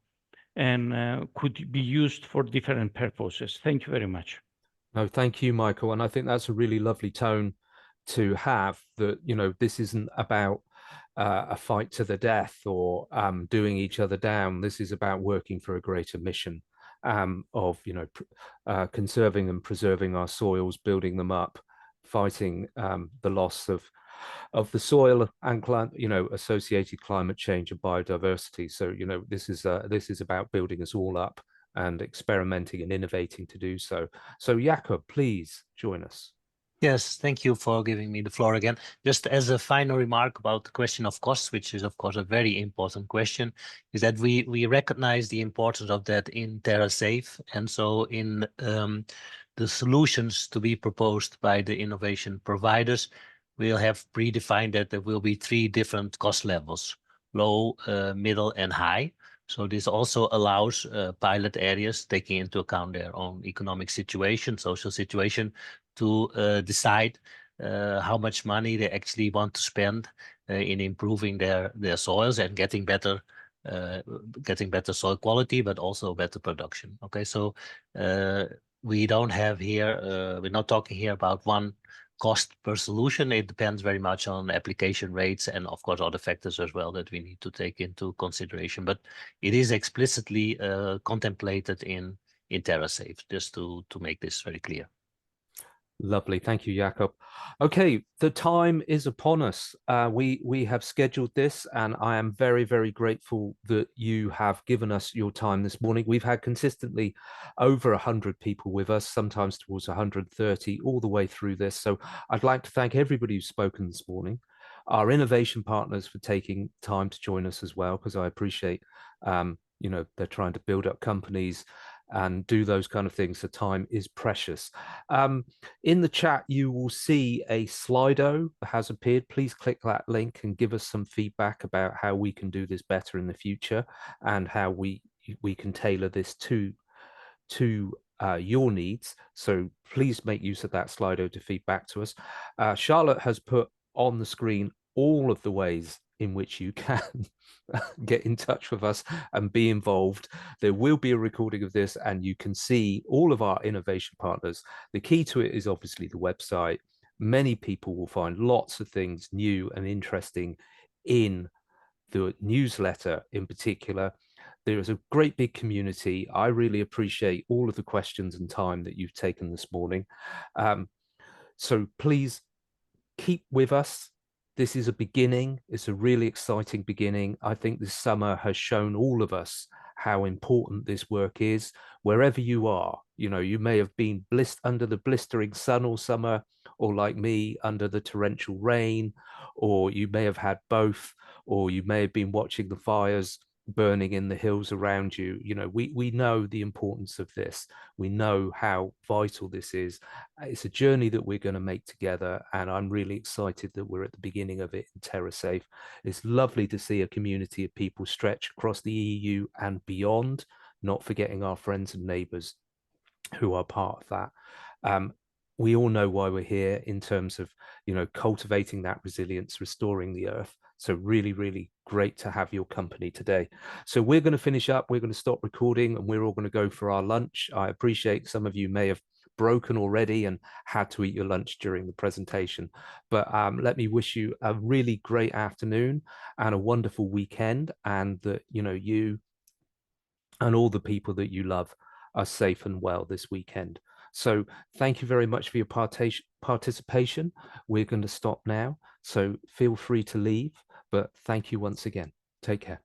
and could be used for different purposes. Thank you very much. No, thank you, Michael. And I think that's a really lovely tone to have, that, you know, this isn't about a fight to the death or doing each other down. This is about working for a greater mission of, you know, conserving and preserving our soils, building them up, fighting the loss of the soil and, you know, associated climate change and biodiversity. So, you know, this is about building us all up and experimenting and innovating to do so. So Jakob, please join us. Yes, thank you for giving me the floor again. Just as a final remark about the question of costs, which is of course a very important question, is that we recognize the importance of that in TerraSafe. And so in the solutions to be proposed by the innovation providers, we'll have predefined that there will be 3 different cost levels: low, middle, and high. So this also allows pilot areas, taking into account their own economic situation, social situation, to decide how much money they actually want to spend in improving their soils and getting better soil quality, but also better production. Okay, so we don't have here, we're not talking here about one cost per solution. It depends very much on application rates and of course other factors as well that we need to take into consideration. But it is explicitly contemplated in TerraSafe, just to make this very clear. Lovely, thank you, Jakob. Okay, the time is upon us. We have scheduled this, and I am very, very grateful that you have given us your time this morning. We've had consistently over 100 people with us, sometimes towards 130, all the way through this. So I'd like to thank everybody who's spoken this morning. our innovation partners for taking time to join us as well, because I appreciate, you know, they're trying to build up companies and do those kind of things, so time is precious. In the chat, you will see a Slido has appeared. Please click that link and give us some feedback about how we can do this better in the future and how we can tailor this to your needs. So please make use of that Slido to feed back to us. Charlotte has put on the screen all of the ways in which you can get in touch with us and be involved. There will be a recording of this and you can see all of our innovation partners. The key to it is obviously the website. Many people will find lots of things new and interesting in the newsletter in particular. There is a great big community. I really appreciate all of the questions and time that you've taken this morning. So please keep with us. This is a beginning. It's a really exciting beginning. I think this summer has shown all of us how important this work is, wherever you are. You know, you may have been under the blistering sun all summer, or like me, under the torrential rain, or you may have had both, or you may have been watching the fires burning in the hills around you. You know, we know the importance of this. We know how vital this is. It's a journey that we're going to make together, and I'm really excited that we're at the beginning of it in TerraSafe. It's lovely to see a community of people stretch across the EU and beyond, not forgetting our friends and neighbours who are part of that. We all know why we're here in terms of, you know, cultivating that resilience, restoring the earth. So really, really great to have your company today. So we're going to finish up. We're going to stop recording and we're all going to go for our lunch. I appreciate some of you may have broken already and had to eat your lunch during the presentation. But let me wish you a really great afternoon and a wonderful weekend, and that, you know, you and all the people that you love are safe and well this weekend. So thank you very much for your participation. We're going to stop now, so feel free to leave, but thank you once again. Take care.